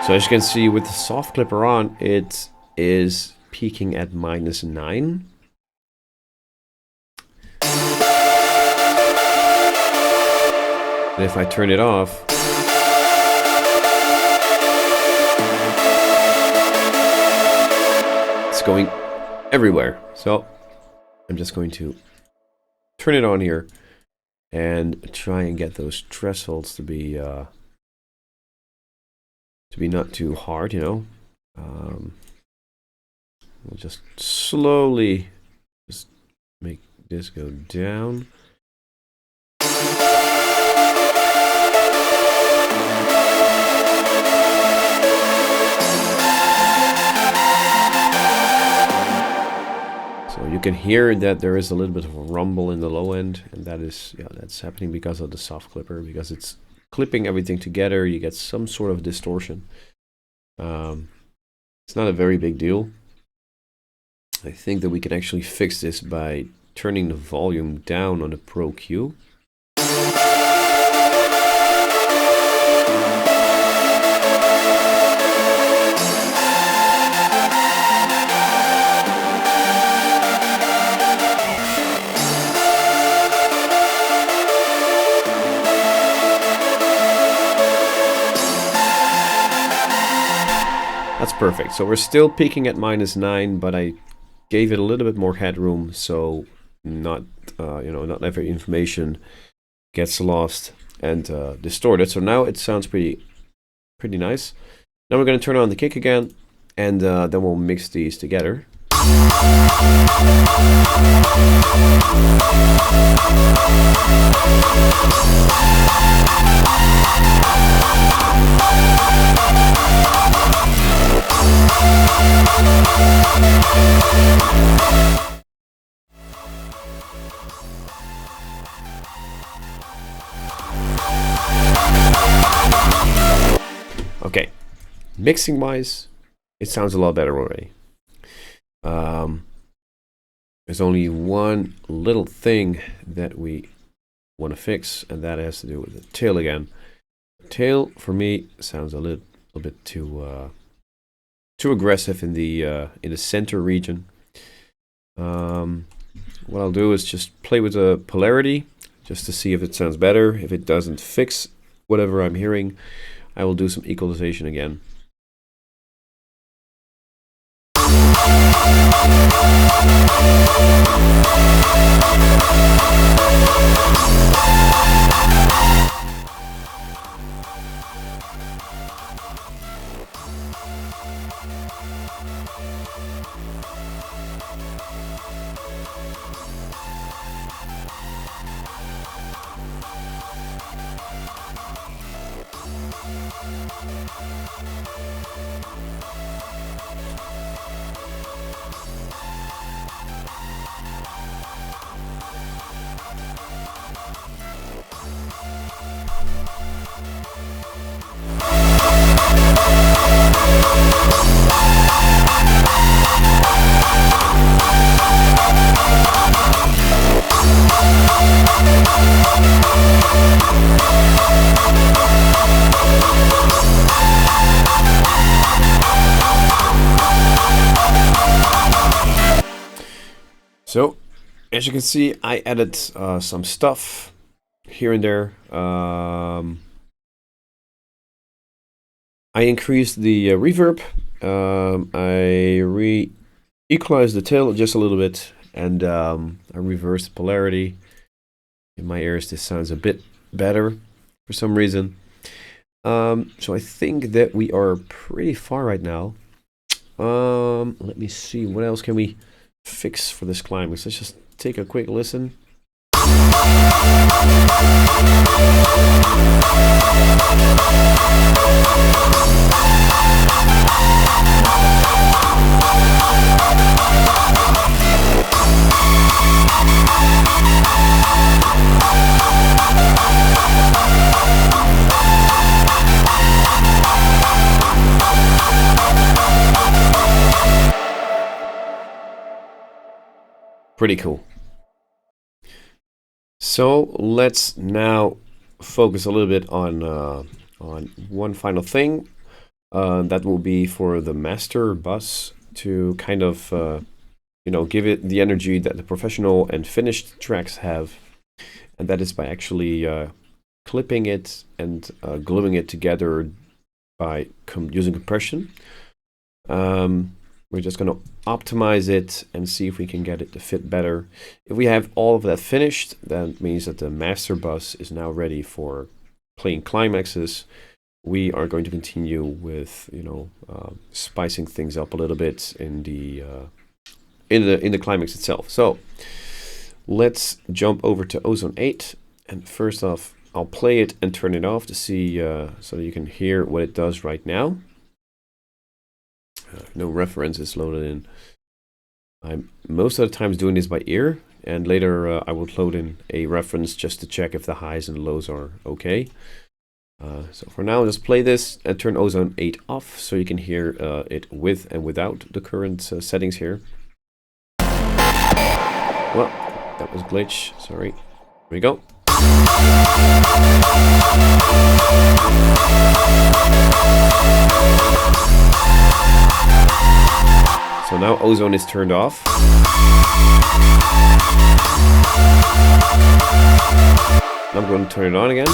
So as you can see with the soft clipper on, it is peaking at -9. And if I turn it off, it's going everywhere. So I'm just going to turn it on here and try and get those thresholds to be not too hard, you know. We'll just slowly just make this go down. So you can hear that there is a little bit of a rumble in the low end, and that is, yeah, that's happening because of the soft clipper, because it's clipping everything together. You get some sort of distortion. It's not a very big deal. I think that we can actually fix this by turning the volume down on the Pro Q. That's perfect. So we're still peaking at -9, but I gave it a little bit more headroom, so not not every information gets lost and distorted. So now it sounds pretty nice. Now we're going to turn on the kick again, and then we'll mix these together. Okay, mixing wise, it sounds a lot better already. There's only one little thing that we want to fix, and that has to do with the tail again. The tail for me sounds a little bit too aggressive in the center region. What I'll do is just play with the polarity just to see if it sounds better. If it doesn't fix whatever I'm hearing, I will do some equalization again. So, as you can see, I added some stuff here and there. I increased the reverb. I equalized the tail just a little bit, and I reversed the polarity. In my ears, this sounds a bit better for some reason. So I think that we are pretty far right now. Let me see, what else can we fix for this climax? Let's just take a quick listen. Pretty cool. So let's now focus a little bit on one final thing. That will be for the master bus to kind of, you know, give it the energy that the professional and finished tracks have. And that is by actually clipping it and gluing it together by using compression. We're just going to optimize it and see if we can get it to fit better. If we have all of that finished, that means that the master bus is now ready for playing climaxes. We are going to continue with, you know, spicing things up a little bit in the climax itself. So let's jump over to Ozone 8, and first off, I'll play it and turn it off to see so that you can hear what it does right now. No reference is loaded in. I'm most of the times doing this by ear, and later I will load in a reference just to check if the highs and lows are okay. So for now, just play this and turn Ozone 8 off so you can hear it with and without the current settings here. Well, that was glitch, sorry. Here we go. So now Ozone is turned off. I'm going to turn it on again.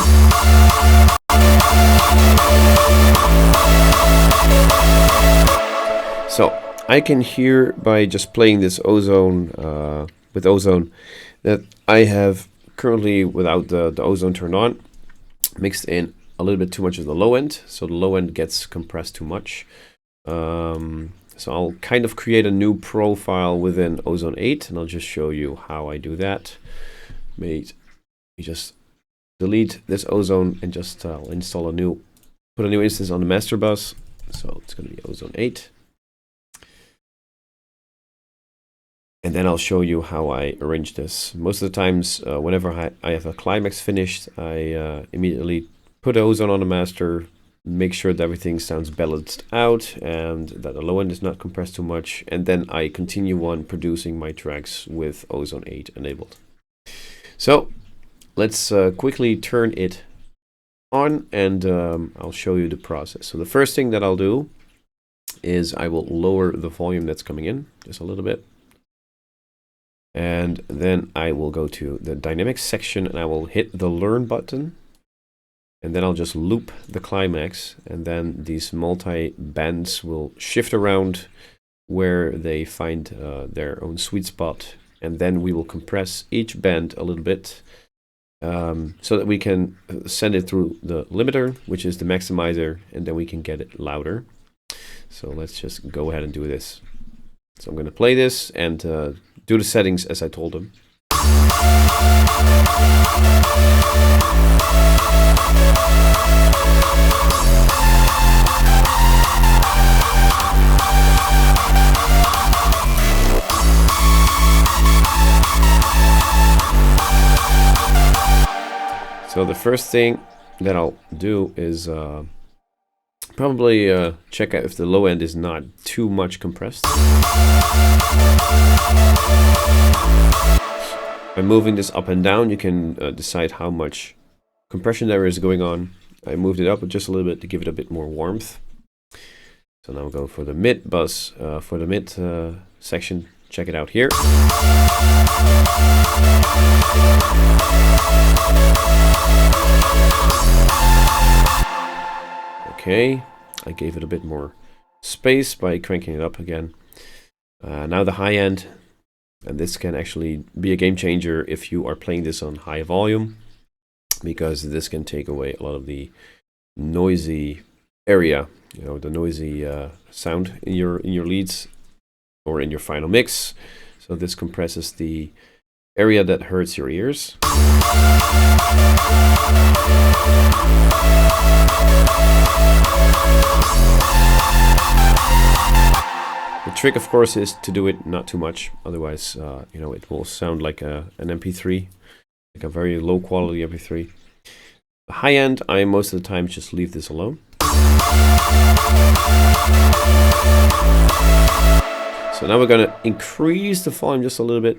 So I can hear by just playing this Ozone with Ozone that I have currently, without the Ozone turned on, mixed in a little bit too much of the low end, so the low end gets compressed too much. So I'll kind of create a new profile within Ozone 8, and I'll just show you how I do that. You just delete this Ozone and just install put a new instance on the master bus. So it's going to be Ozone 8. And then I'll show you how I arrange this. Most of the times, whenever I have a climax finished, I immediately put Ozone on the master, make sure that everything sounds balanced out and that the low end is not compressed too much, and then I continue on producing my tracks with Ozone 8 enabled. So let's quickly turn it on, and I'll show you the process. So the first thing that I'll do is I will lower the volume that's coming in just a little bit. And then I will go to the dynamics section and I will hit the learn button. And then I'll just loop the climax, and then these multi-bands will shift around where they find their own sweet spot. And then we will compress each band a little bit so that we can send it through the limiter, which is the maximizer, and then we can get it louder. So let's just go ahead and do this. So I'm going to play this and do the settings as I told them. So the first thing that I'll do is probably check out if the low end is not too much compressed. By moving this up and down, you can decide how much compression there is going on. I moved it up just a little bit to give it a bit more warmth. So now I'll go for the mid bus, for the mid section. Check it out here. Okay, I gave it a bit more space by cranking it up again. Now the high end, and this can actually be a game changer if you are playing this on high volume, because this can take away a lot of the noisy area, you know, the noisy sound in your leads or in your final mix. So this compresses the area that hurts your ears. The trick, of course, is to do it not too much. Otherwise, you know, it will sound like an MP3, like a very low quality MP3. The high end, I most of the time just leave this alone. So now we're going to increase the volume just a little bit,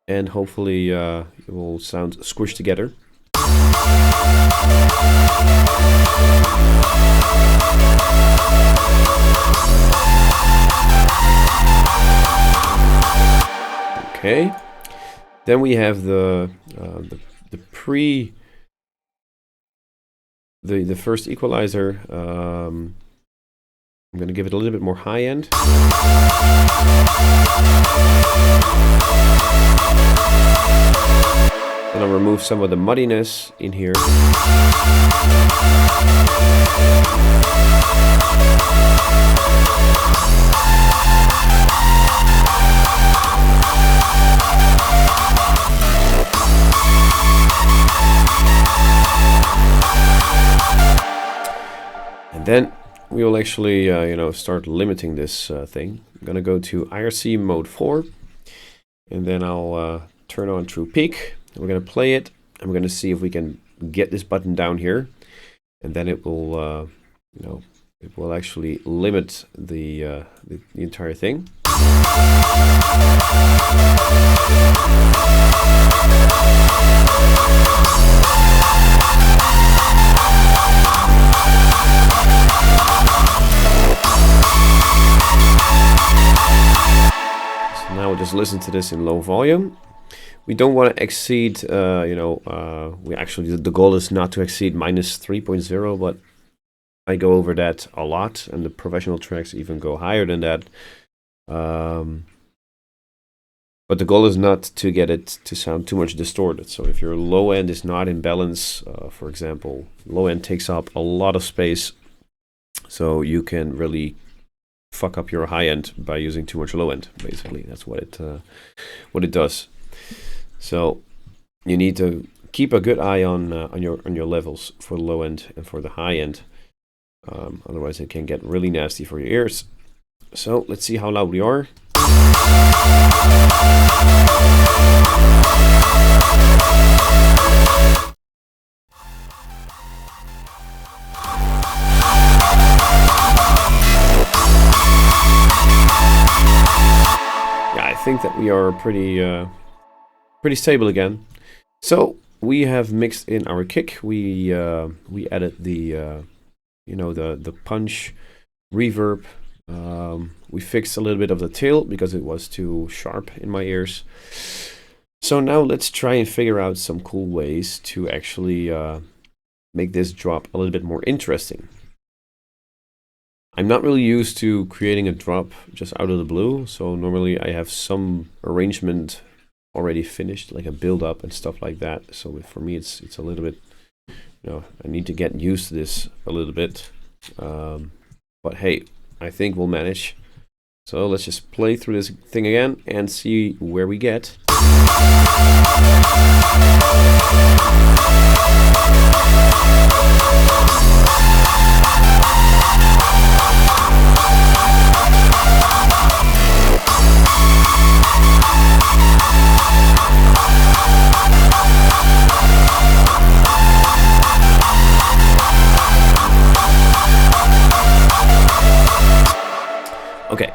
and hopefully it will sound squished together. Okay, then we have the first equalizer. I'm going to give it a little bit more high end. And I'll remove some of the muddiness in here. And then we will actually, start limiting this thing. I'm gonna go to IRC mode 4, and then I'll turn on True Peak. We're gonna play it, and we're gonna see if we can get this button down here, and then it will, it will actually limit the entire thing. Now we'll just listen to this in low volume. We don't want to exceed, we actually, the goal is not to exceed -3.0, but I go over that a lot, and the professional tracks even go higher than that. But the goal is not to get it to sound too much distorted. So if your low end is not in balance, for example, low end takes up a lot of space, so you can really fuck up your high end by using too much low end. Basically, that's what it does. So you need to keep a good eye on your levels for the low end and for the high end. Otherwise, it can get really nasty for your ears. So let's see how loud we are. I think that we are pretty stable again. So we have mixed in our kick. We added the the punch reverb. We fixed a little bit of the tail because it was too sharp in my ears. So now let's try and figure out some cool ways to actually make this drop a little bit more interesting. I'm not really used to creating a drop just out of the blue, so normally I have some arrangement already finished, like a build up and stuff like that. So for me it's a little bit, I need to get used to this a little bit. But hey, I think we'll manage. So let's just play through this thing again and see where we get. Okay,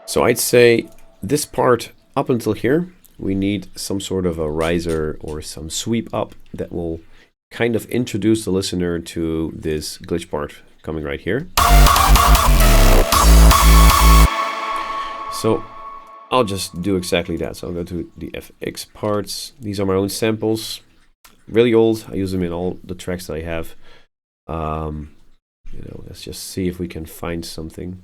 so I'd say this part up until here, we need some sort of a riser or some sweep up that will kind of introduce the listener to this glitch part coming right here. So I'll just do exactly that. So I'll go to the FX parts. These are my own samples, really old. I use them in all the tracks that I have. Let's just see if we can find something.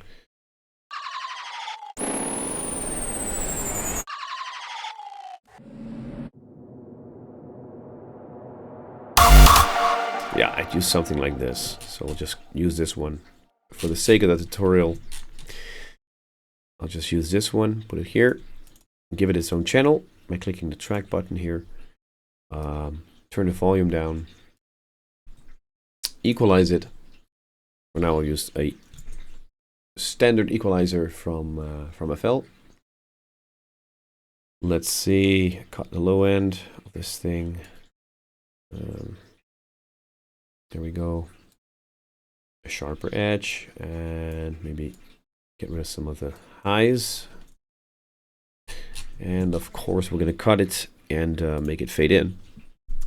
Yeah, I'd use something like this. So we'll just use this one. For the sake of the tutorial, I'll just use this one, put it here, give it its own channel by clicking the track button here. Turn the volume down, equalize it. For now I'll use a standard equalizer from FL. Let's see, cut the low end of this thing. There we go. A sharper edge, and maybe get rid of some of the highs. And of course, we're going to cut it and make it fade in.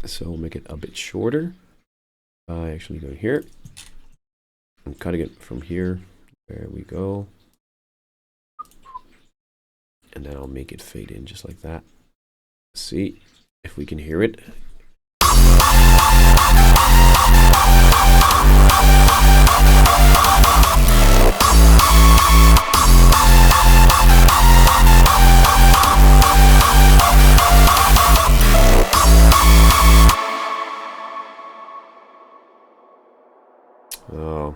So we'll make it a bit shorter by actually going here. I'm cutting it from here. There we go. And then I'll make it fade in just like that. See if we can hear it. Oh.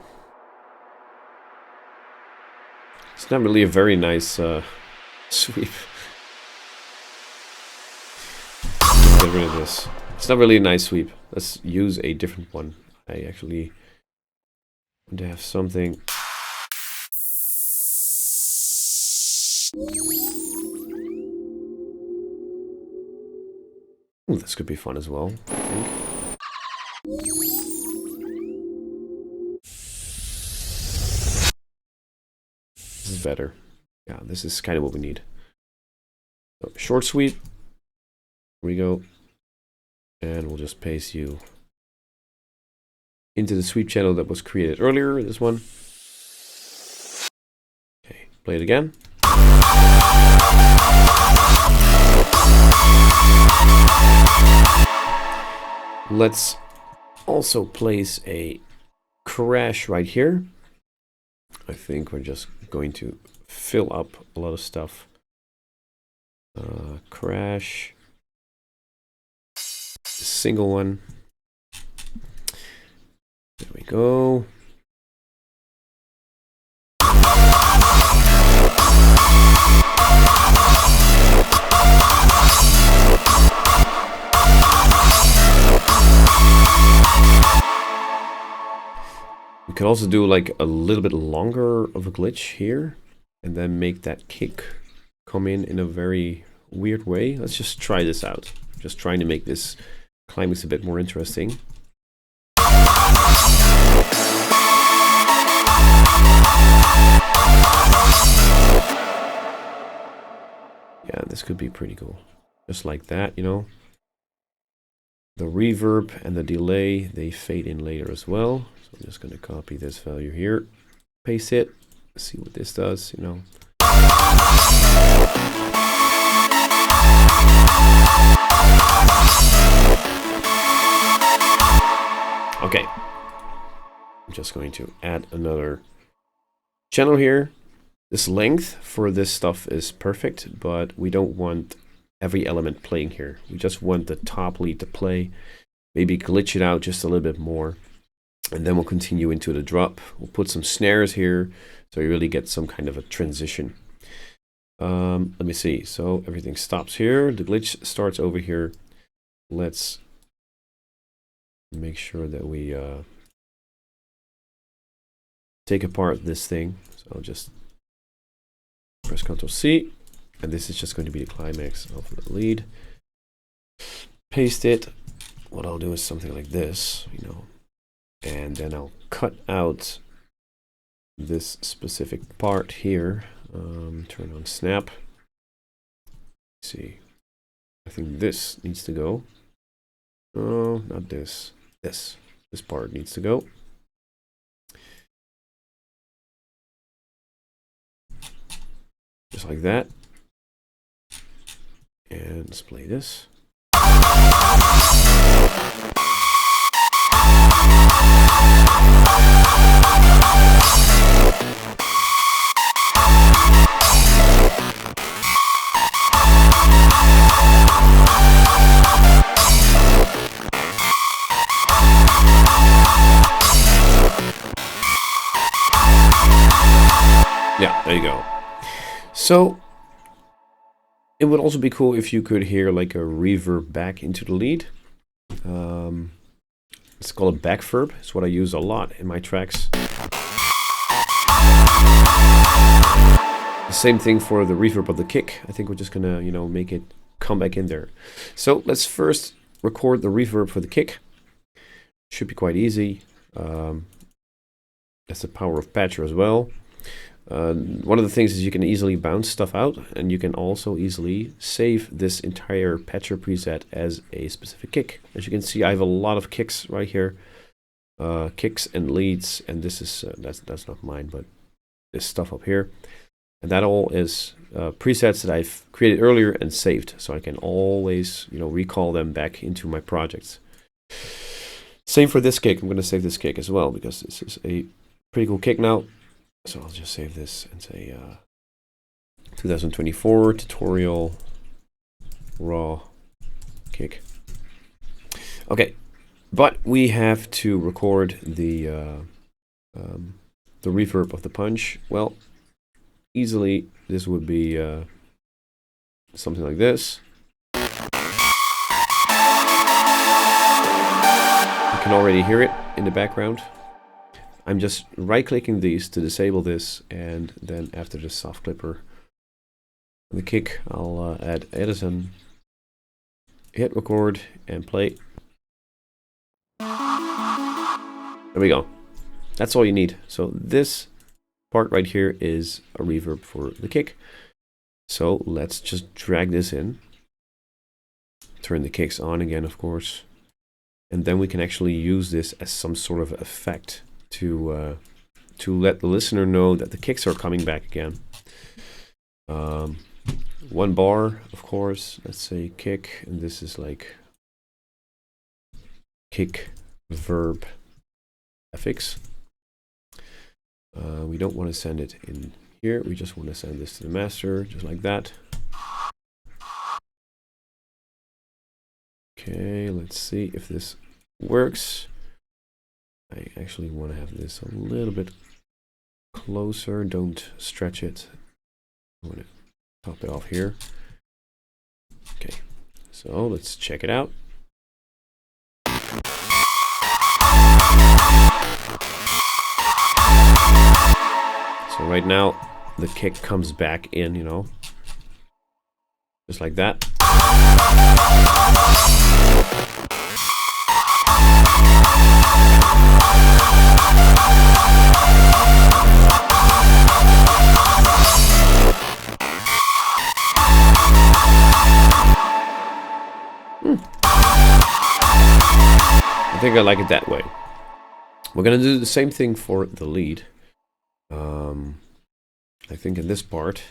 It's not really a very nice sweep. Get rid of this. It's not really a nice sweep. Let's use a different one. I actually want to have something. Ooh, this could be fun as well, I think. This is better. Yeah, this is kind of what we need. So, short sweep. Here we go. And we'll just paste you into the sweep channel that was created earlier, this one. Okay, play it again. Let's also place a crash right here. I think we're just going to fill up a lot of stuff. Crash. Single one. There we go. We could also do like a little bit longer of a glitch here and then make that kick come in a very weird way. Let's just try this out. Just trying to make this climax a bit more interesting. Yeah, this could be pretty cool. Just like that, you know. The reverb and the delay, they fade in later as well. So I'm just going to copy this value here, paste it, see what this does, you know. Okay, I'm just going to add another channel here. This length for this stuff is perfect, but we don't want every element playing here. We just want the top lead to play, maybe glitch it out just a little bit more, and then we'll continue into the drop. We'll put some snares here, so you really get some kind of a transition. Let me see. So everything stops here. The glitch starts over here. Let's make sure that we take apart this thing. So I'll just press Ctrl C, and this is just going to be the climax of the lead. Paste it. What I'll do is something like this, you know, and then I'll cut out this specific part here. Turn on snap. Let's see, I think this needs to go. Oh, not this. This part needs to go. Just like that. And let's play this. Yeah, there you go. So it would also be cool if you could hear like a reverb back into the lead. It's called a backverb. It's what I use a lot in my tracks. The same thing for the reverb of the kick. I think we're just gonna, you know, make it come back in there. So let's first record the reverb for the kick. Should be quite easy. That's the power of Patcher as well. One of the things is you can easily bounce stuff out, and you can also easily save this entire patcher preset as a specific kick. As you can see, I have a lot of kicks right here, kicks and leads, and this is that's not mine, but this stuff up here, and that all is presets that I've created earlier and saved, so I can always, you know, recall them back into my projects. Same for this kick. I'm going to save this kick as well because this is a pretty cool kick now. So I'll just save this and say 2024 tutorial raw kick. Okay, but we have to record the reverb of the punch. Well, easily this would be something like this. You can already hear it in the background. I'm just right-clicking these to disable this, and then after the soft clipper, the kick, I'll add Edison, hit record, and play. There we go. That's all you need. So this part right here is a reverb for the kick. So let's just drag this in, turn the kicks on again, of course, and then we can actually use this as some sort of effect to let the listener know that the kicks are coming back again. 1 bar, of course. Let's say kick, and this is like kick verb fx. We don't want to send it in here. We just want to send this to the master, just like that. Okay, let's see if this works. I actually want to have this a little bit closer. Don't stretch it. I want to top it off here. Okay, so let's check it out. So right now the kick comes back in, you know, just like that. I think I like it that way. We're gonna do the same thing for the lead. I think in this part,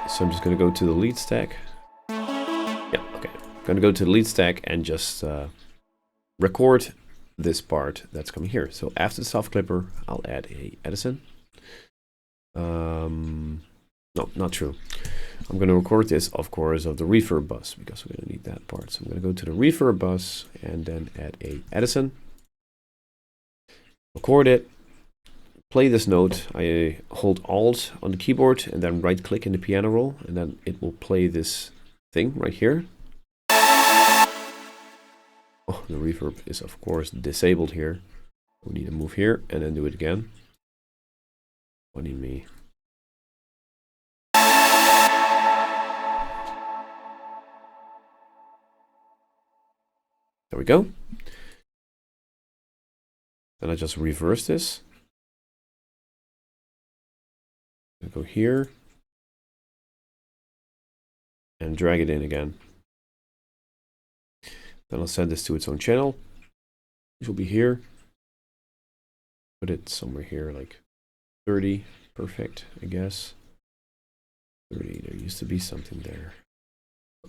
so I'm just gonna go to the lead stack. Yeah, okay. I'm gonna go to the lead stack and just record this part that's coming here. So after the soft clipper, I'll add a Edison. No, not true. I'm going to record this, of course, of the reverb bus because we're going to need that part. So I'm going to go to the reverb bus and then add a Edison. Record it. Play this note. I hold Alt on the keyboard and then right click in the piano roll, and then it will play this thing right here. Oh, the reverb is of course disabled here. We need to move here and then do it again. Funny me. There we go. Then I just reverse this. I go here and drag it in again. Then I'll send this to its own channel, which will be here. Put it somewhere here, like 30. Perfect, I guess. 30. There used to be something there.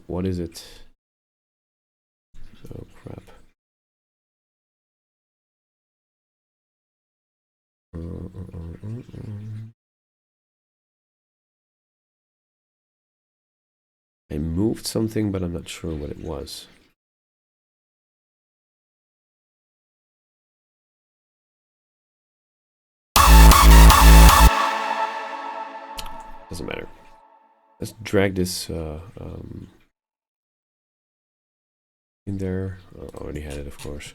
What is it? Oh crap. I moved something, but I'm not sure what it was. Doesn't matter. Let's drag this in there. I already had it, of course.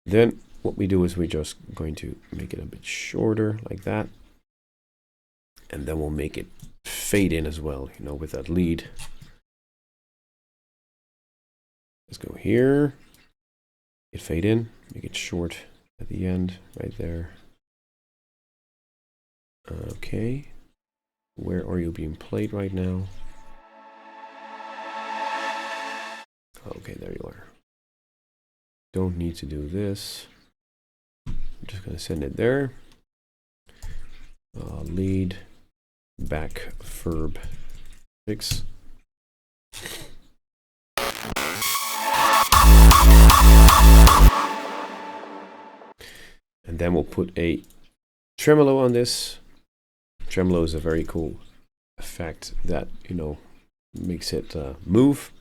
Then what we do is we're just going to make it a bit shorter like that. And then we'll make it fade in as well, you know, with that lead. Let's go here, it fade in, make it short at the end, right there. Okay, where are you being played right now? Okay, there you are. Don't need to do this. I'm just gonna send it there. Lead back verb 6. And then we'll put a tremolo on this. Tremolo is a very cool effect that, you know, makes it move.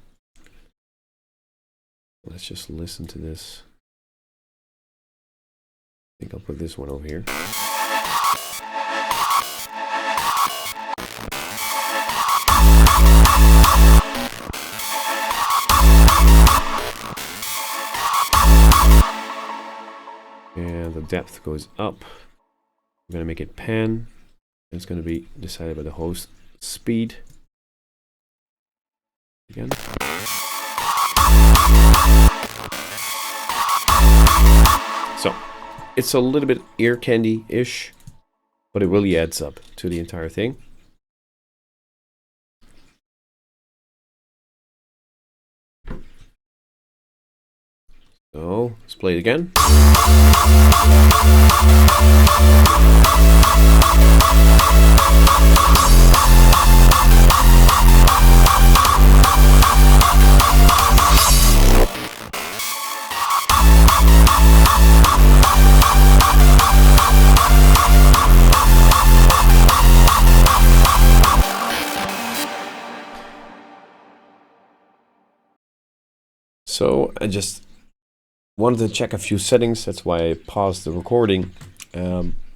Let's just listen to this. I think I'll put this one over here. And the depth goes up. I'm going to make it pan. It's going to be decided by the host speed. Again. So it's a little bit ear candy-ish, but it really adds up to the entire thing. So let's play it again. So I just wanted to check a few settings. That's why I paused the recording,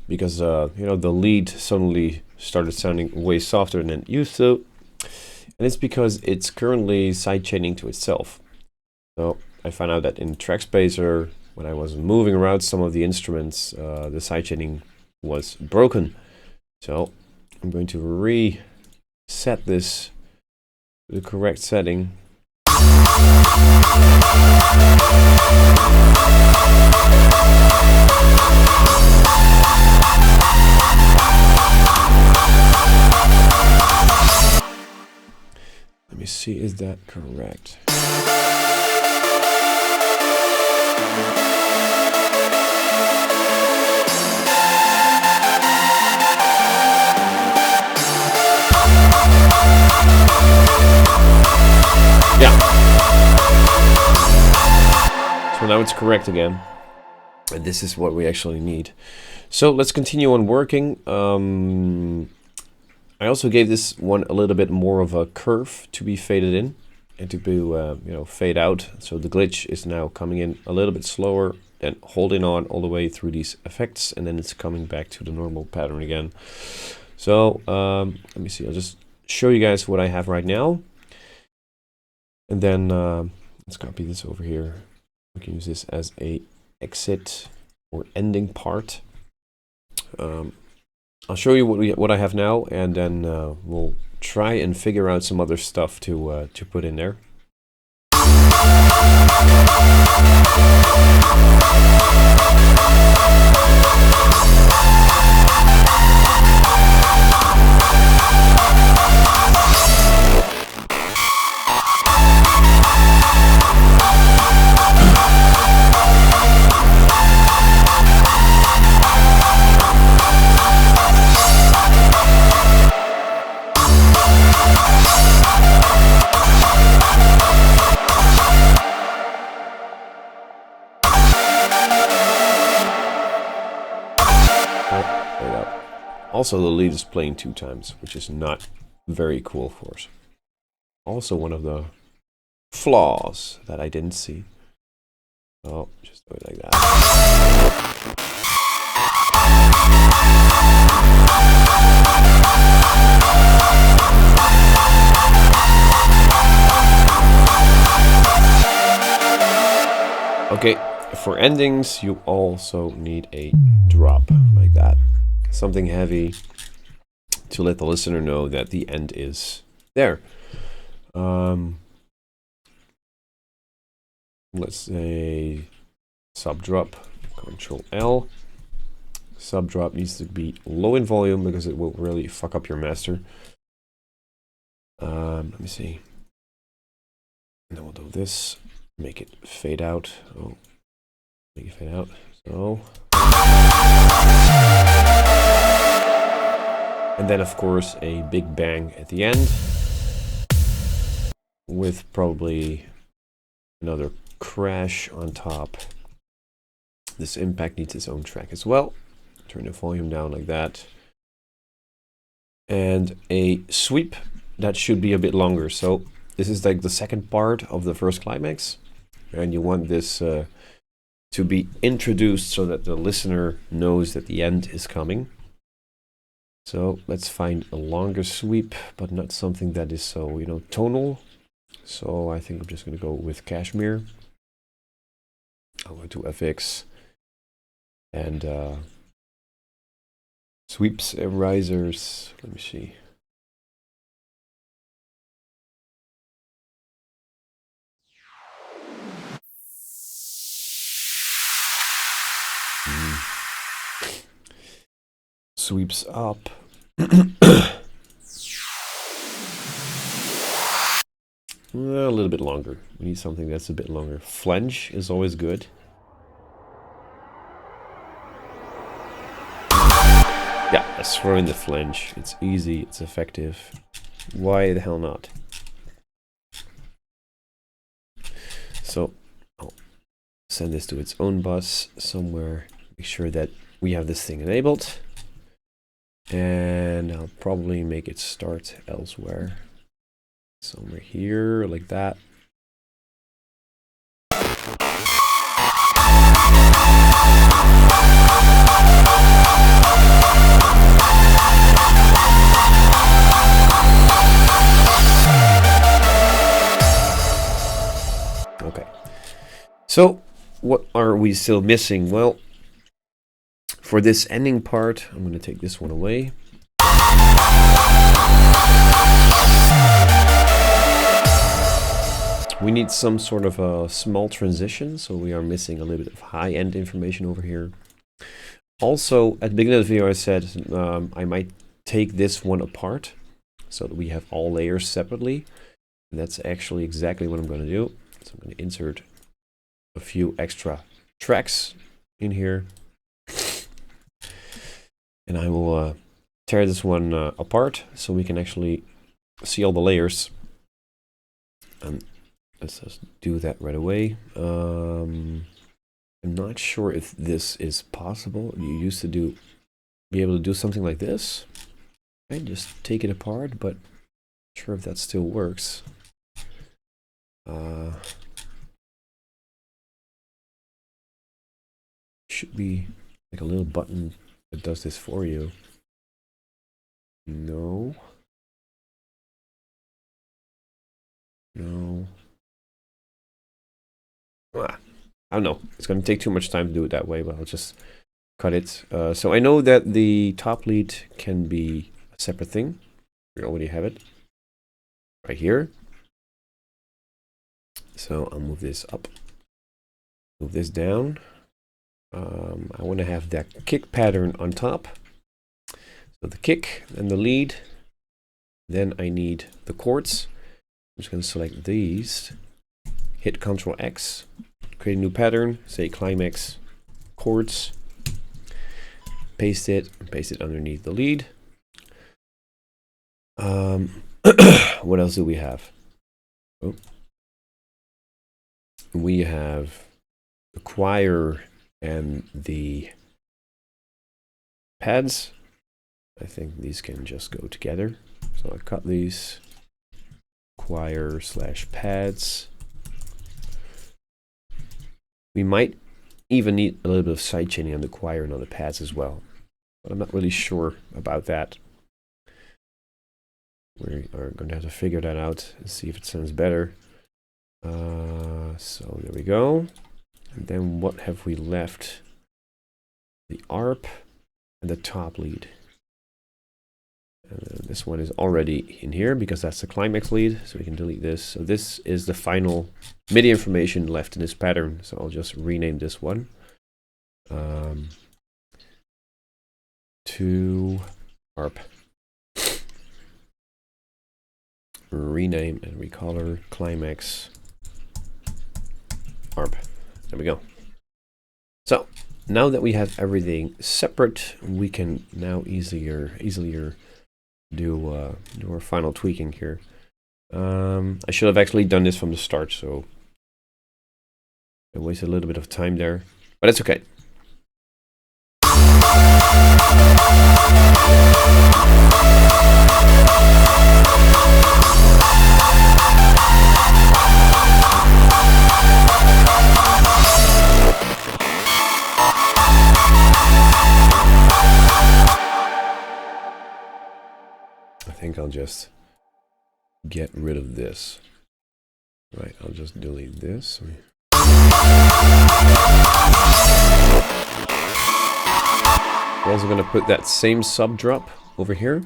because you know, the lead suddenly started sounding way softer than it used to, and it's because it's currently sidechaining to itself. So I found out that in Trackspacer, when I was moving around some of the instruments, the sidechaining was broken. So I'm going to reset this to the correct setting. Let me see, is that correct? Yeah. So now it's correct again. And this is what we actually need. So let's continue on working. I also gave this one a little bit more of a curve to be faded in and to be, you know, fade out. So the glitch is now coming in a little bit slower, then holding on all the way through these effects, and then it's coming back to the normal pattern again. So let me see, I'll just show you guys what I have right now. And then let's copy this over here. We can use this as a exit or ending part. I'll show you what I have now, and then we'll try and figure out some other stuff to put in there. Also, the lead is playing 2 times, which is not very cool, of course. Also, one of the flaws that I didn't see. Oh, just do it like that. Okay, for endings, you also need a drop like that. Something heavy to let the listener know that the end is there. Let's say sub drop Control L. Sub drop needs to be low in volume because it will really fuck up your master. Let me see. And then we'll do this. Make it fade out. Oh, make it fade out. So. And then, of course, a big bang at the end. With probably another crash on top. This impact needs its own track as well. Turn the volume down like that. And a sweep that should be a bit longer. So this is like the second part of the first climax. And you want this to be introduced so that the listener knows that the end is coming. So let's find a longer sweep, but not something that is so, you know, tonal. So I think I'm just going to go with Cashmere. I'll go to FX. And sweeps and risers. Let me see. Sweeps up. A little bit longer. We need something that's a bit longer. Flange is always good. Yeah, let's throw in the flange. It's easy, it's effective. Why the hell not? So I'll send this to its own bus somewhere. Make sure that we have this thing enabled. And I'll probably make it start elsewhere. Somewhere here, like that. Okay. So, what are we still missing? Well, for this ending part, I'm going to take this one away. We need some sort of a small transition, so we are missing a little bit of high-end information over here. Also, at the beginning of the video I said I might take this one apart so that we have all layers separately. And that's actually exactly what I'm going to do. So I'm going to insert a few extra tracks in here. And I will tear this one apart so we can actually see all the layers. And let's just do that right away. I'm not sure if this is possible. You used to be able to do something like this. And just take it apart, but not sure if that still works. Should be like a little button that does this for you. No. No. I don't know. It's going to take too much time to do it that way, but I'll just cut it. So I know that the top lead can be a separate thing. We already have it right here. So I'll move this up. Move this down. I want to have that kick pattern on top. So the kick and the lead. Then I need the chords. I'm just going to select these. Hit Ctrl X. Create a new pattern. Say climax chords. Paste it. Paste it underneath the lead. What else do we have? Oh. We have the choir and the pads. I think these can just go together. So I cut these. Choir / pads. We might even need a little bit of sidechaining on the choir and on the pads as well. But I'm not really sure about that. We are going to have to figure that out and see if it sounds better. So there we go. And then what have we left? The ARP and the top lead. And this one is already in here because that's the climax lead, so we can delete this. So this is the final MIDI information left in this pattern. So I'll just rename this one. to ARP. Rename and recolor Climax ARP. There we go. So now that we have everything separate, we can now easier do our final tweaking here. I should have actually done this from the start, so I wasted a little bit of time there, but it's okay. I think I'll just get rid of this. Right, I'll just delete this. We're also going to put that same sub drop over here.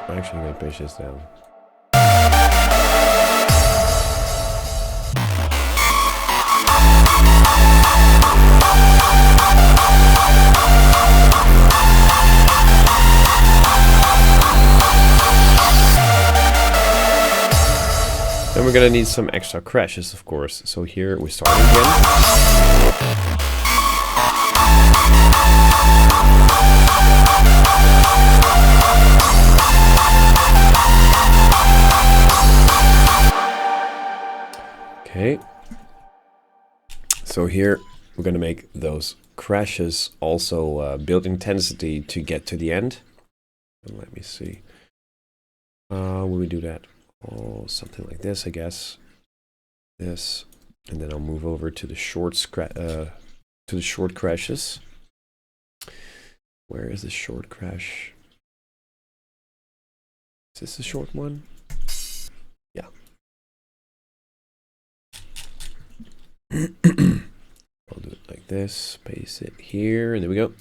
I'm actually going to push this down. Then we're going to need some extra crashes, of course. So here we start again. Okay, so here we're going to make those crashes also build intensity to get to the end. And let me see. Will we do that? Oh, something like this, I guess. This, and then I'll move over to the short crashes. Where is the short crash? Is this the short one? Yeah. I'll do it like this, paste it here, and there we go.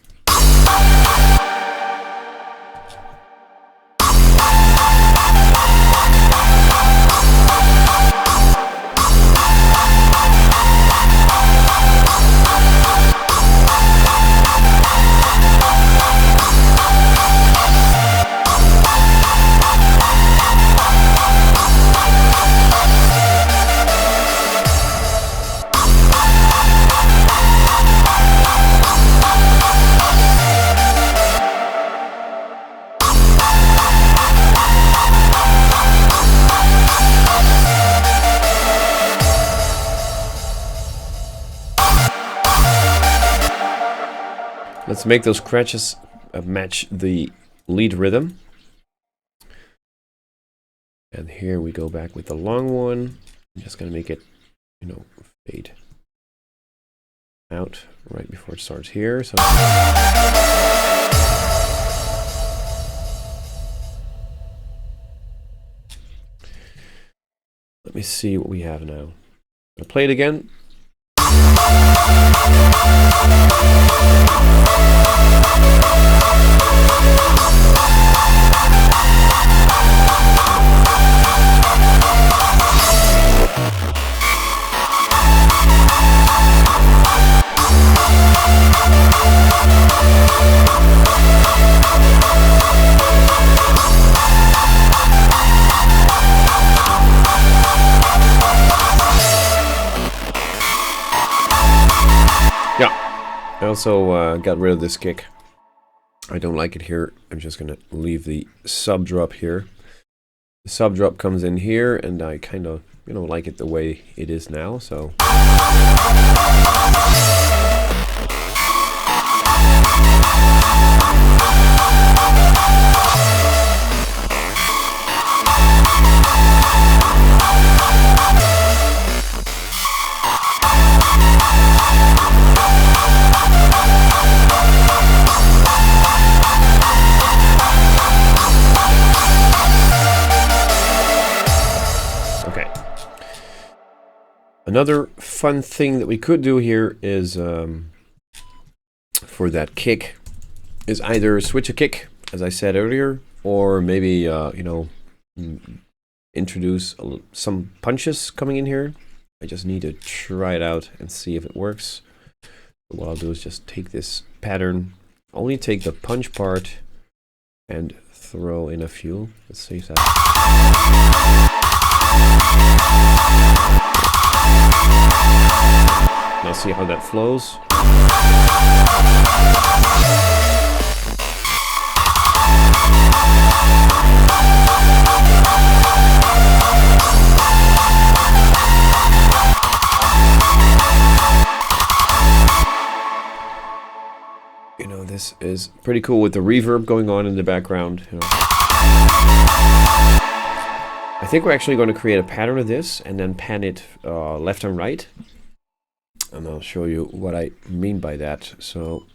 Let's make those crashes match the lead rhythm. And here we go back with the long one. I'm just going to make it, you know, fade out right before it starts here. So let me see what we have now. I'll play it again. I also got rid of this kick. I don't like it here. I'm just gonna leave the sub drop here. The sub drop comes in here, and I kind of, you know, like it the way it is now. So. Another fun thing that we could do here is for that kick is either switch a kick, as I said earlier, or maybe you know, introduce some punches coming in here. I just need to try it out and see if it works. So what I'll do is just take this pattern, only take the punch part and throw in a few. Let's save that. Now see how that flows. You know, this is pretty cool with the reverb going on in the background. You know. I think we're actually going to create a pattern of this and then pan it left and right. And I'll show you what I mean by that. So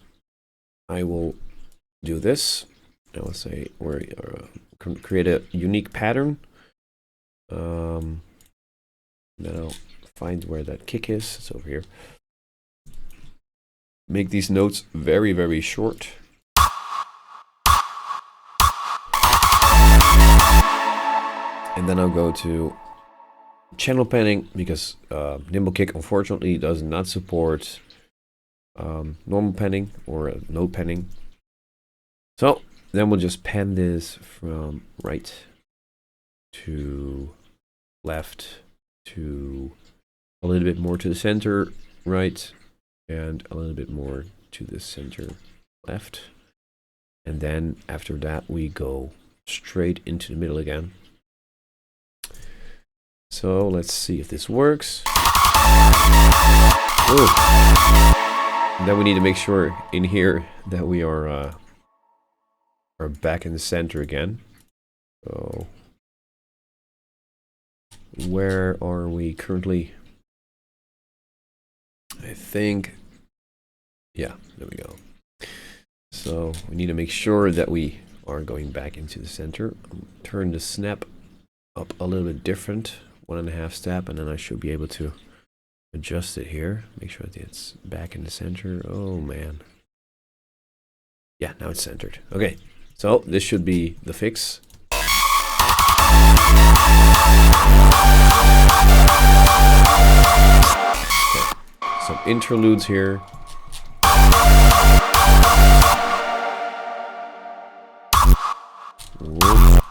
I will do this. I will say we're create a unique pattern. Then I'll find where that kick is. It's over here. Make these notes very, very short. And then I'll go to channel panning because Nimble Kick unfortunately does not support normal panning or note panning. So then we'll just pan this from right to left to a little bit more to the center right and a little bit more to the center left. And then after that we go straight into the middle again. So let's see if this works. Ooh. And then we need to make sure in here that we are back in the center again. So where are we currently? I think, yeah, there we go. So we need to make sure that we are going back into the center. Turn the snap up a little bit different, 1.5 step, and then I should be able to adjust it here. Make sure that it's back in the center. Oh man. Yeah, now it's centered. Okay, so this should be the fix. Okay. Some interludes here. Whoop.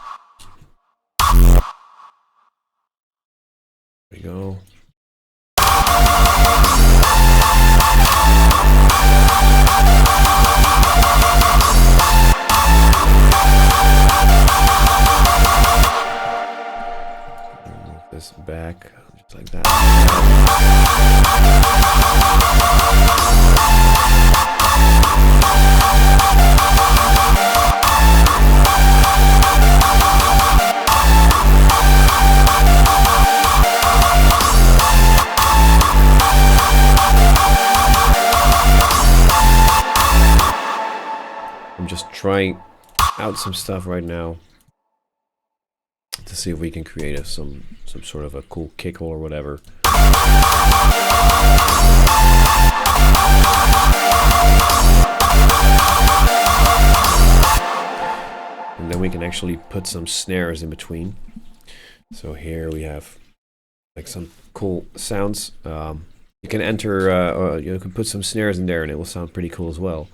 There we go. Move this back just like that. I'm just trying out some stuff right now to see if we can create some sort of a cool kick or whatever. And then we can actually put some snares in between. So here we have like some cool sounds. You can enter, or you can put some snares in there and it will sound pretty cool as well.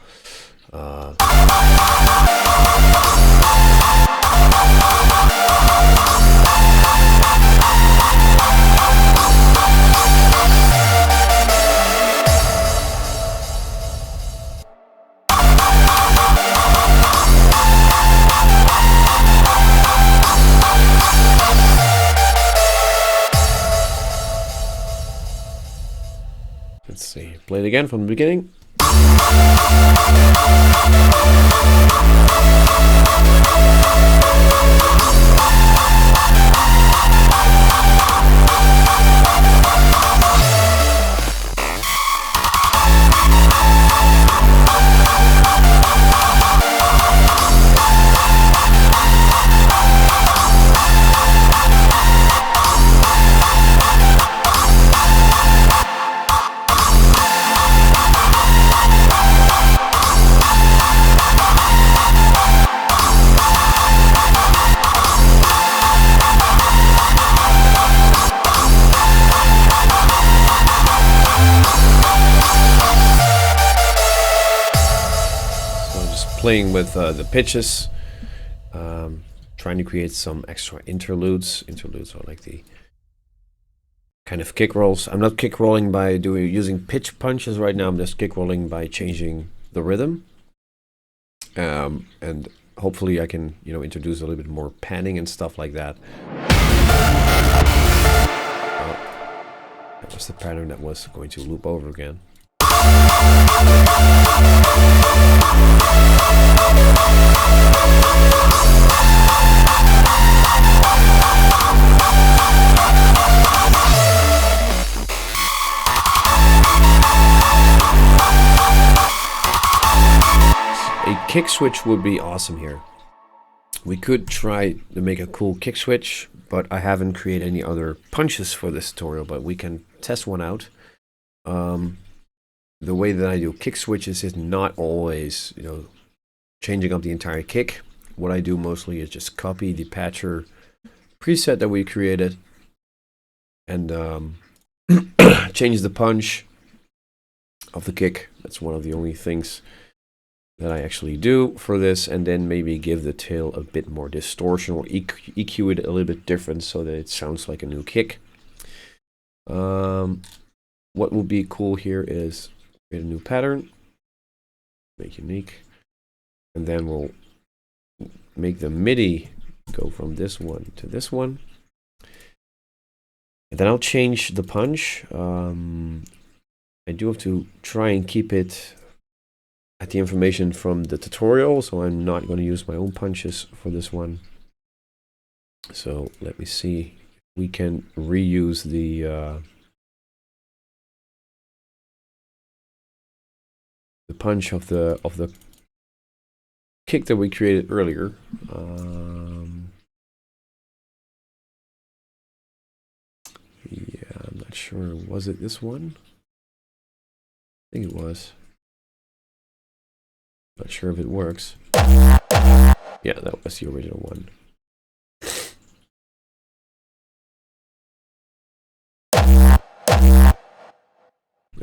Let's see, play it again from the beginning. playing with the pitches, trying to create some extra interludes. Interludes are like the kind of kick rolls. I'm not kick rolling by using pitch punches right now. I'm just kick rolling by changing the rhythm, and hopefully I can introduce a little bit more panning and stuff like that. That was the pattern that was going to loop over again. A kick switch would be awesome here. We could try to make a cool kick switch, but I haven't created any other punches for this tutorial, but we can test one out. The way that I do kick switches is not always, changing up the entire kick. What I do mostly is just copy the patcher preset that we created and change the punch of the kick. That's one of the only things that I actually do for this, and then maybe give the tail a bit more distortion or EQ it a little bit different so that it sounds like a new kick. What would be cool here is create a new pattern, make unique, and then we'll make the MIDI go from this one to this one. And then I'll change the punch. I do have to try and keep it at the information from the tutorial, so I'm not going to use my own punches for this one. So let me see if we can reuse the punch of the kick that we created earlier. Yeah, I'm not sure. Was it this one? I think it was. Not sure if it works. Yeah, that was the original one.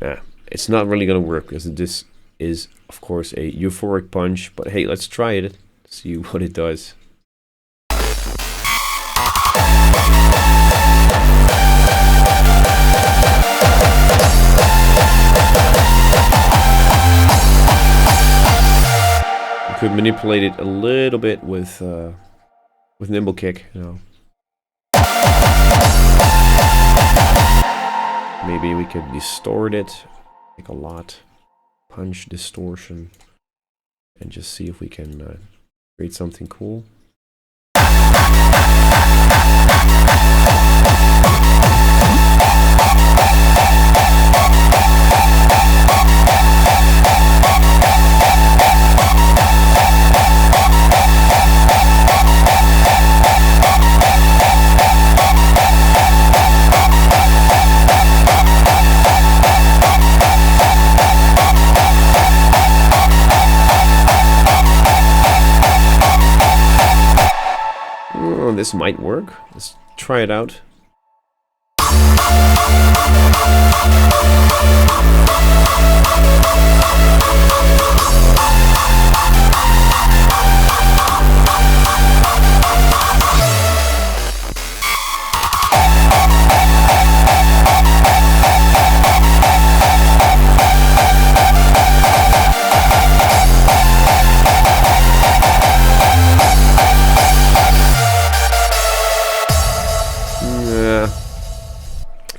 Yeah, it's not really gonna work because this is, of course, a euphoric punch. But hey, let's try it. See what it does. Could manipulate it a little bit with nimble kick, Maybe we could distort it, like a lot, punch distortion, and just see if we can create something cool. This might work. Let's try it out.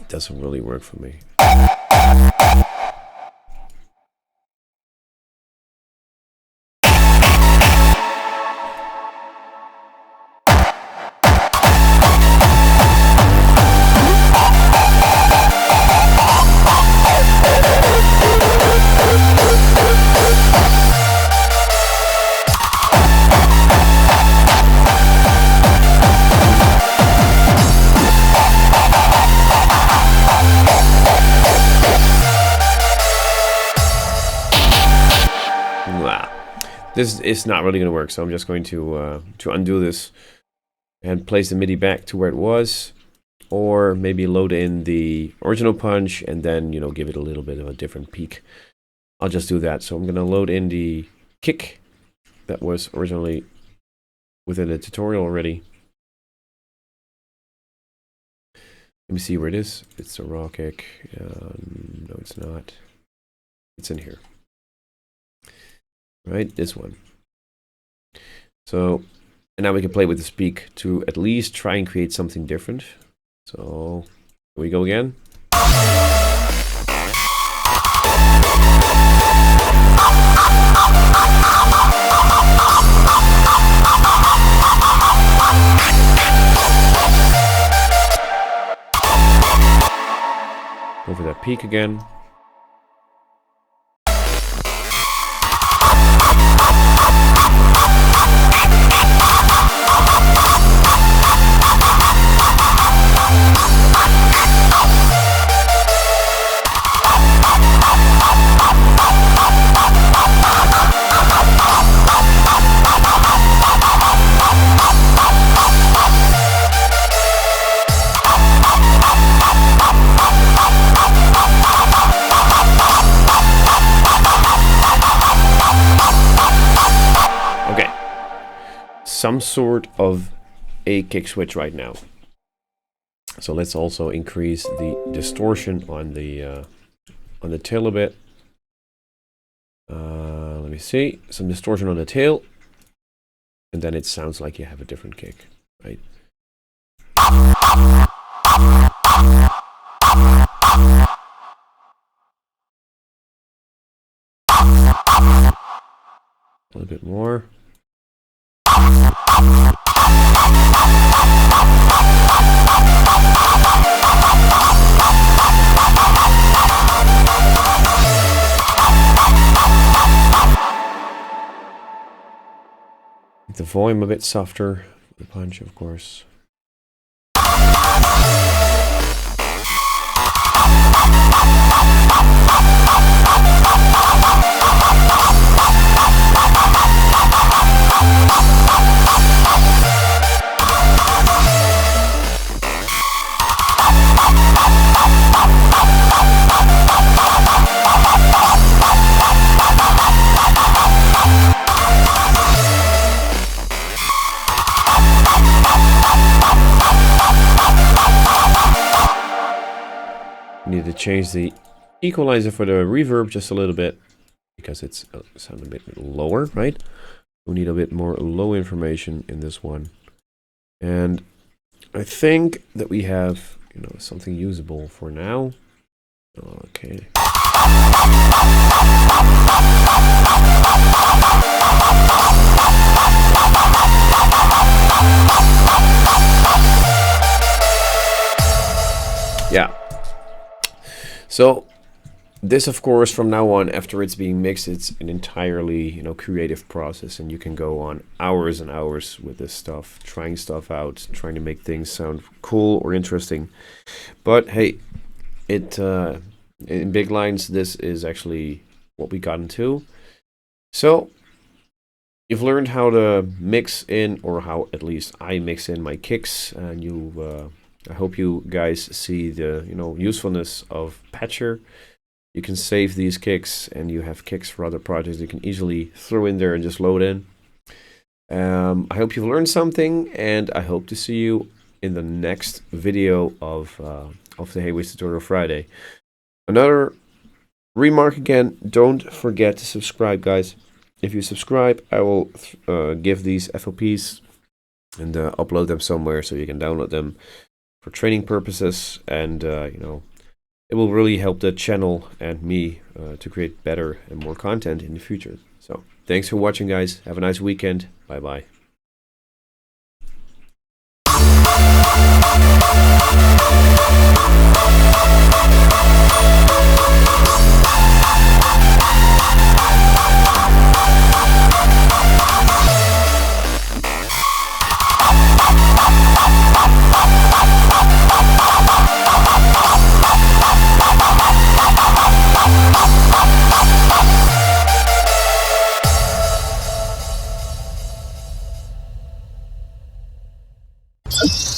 Doesn't really work for me. This is not really going to work, so I'm just going to undo this and place the MIDI back to where it was, or maybe load in the original punch and then give it a little bit of a different peak. I'll just do that. So I'm going to load in the kick that was originally within the tutorial already. Let me see where it is. It's a raw kick. No, it's not. It's in here. Right, this one. So, and now we can play with the speak to at least try and create something different. So, here we go again. Over that peak again. Some sort of a kick switch right now. So let's also increase the distortion on the tail a bit. Let me see, some distortion on the tail, and then it sounds like you have a different kick, right? A little bit more. The volume a bit softer, the punch, of course. Need to change the equalizer for the reverb just a little bit because it's sounding a bit lower, right? We need a bit more low information in this one, and I think that we have, you know, something usable for now. Okay. Yeah. So this, of course, from now on, after it's being mixed, it's an entirely, you know, creative process, and you can go on hours and hours with this stuff, trying stuff out, trying to make things sound cool or interesting. But hey, it in big lines, this is actually what we got into. So you've learned how to mix in, or how at least I mix in my kicks, and you. I hope you guys see the, you know, usefulness of Patcher. You can save these kicks, and you have kicks for other projects you can easily throw in there and just load in. I hope you've learned something, and I hope to see you in the next video of the Hayway Tutorial Friday. Another remark again, don't forget to subscribe, guys. If you subscribe, I will give these FLPs and upload them somewhere so you can download them for training purposes, and you know, it will really help the channel and me to create better and more content in the future. So thanks for watching, guys. Have a nice weekend. Bye bye. You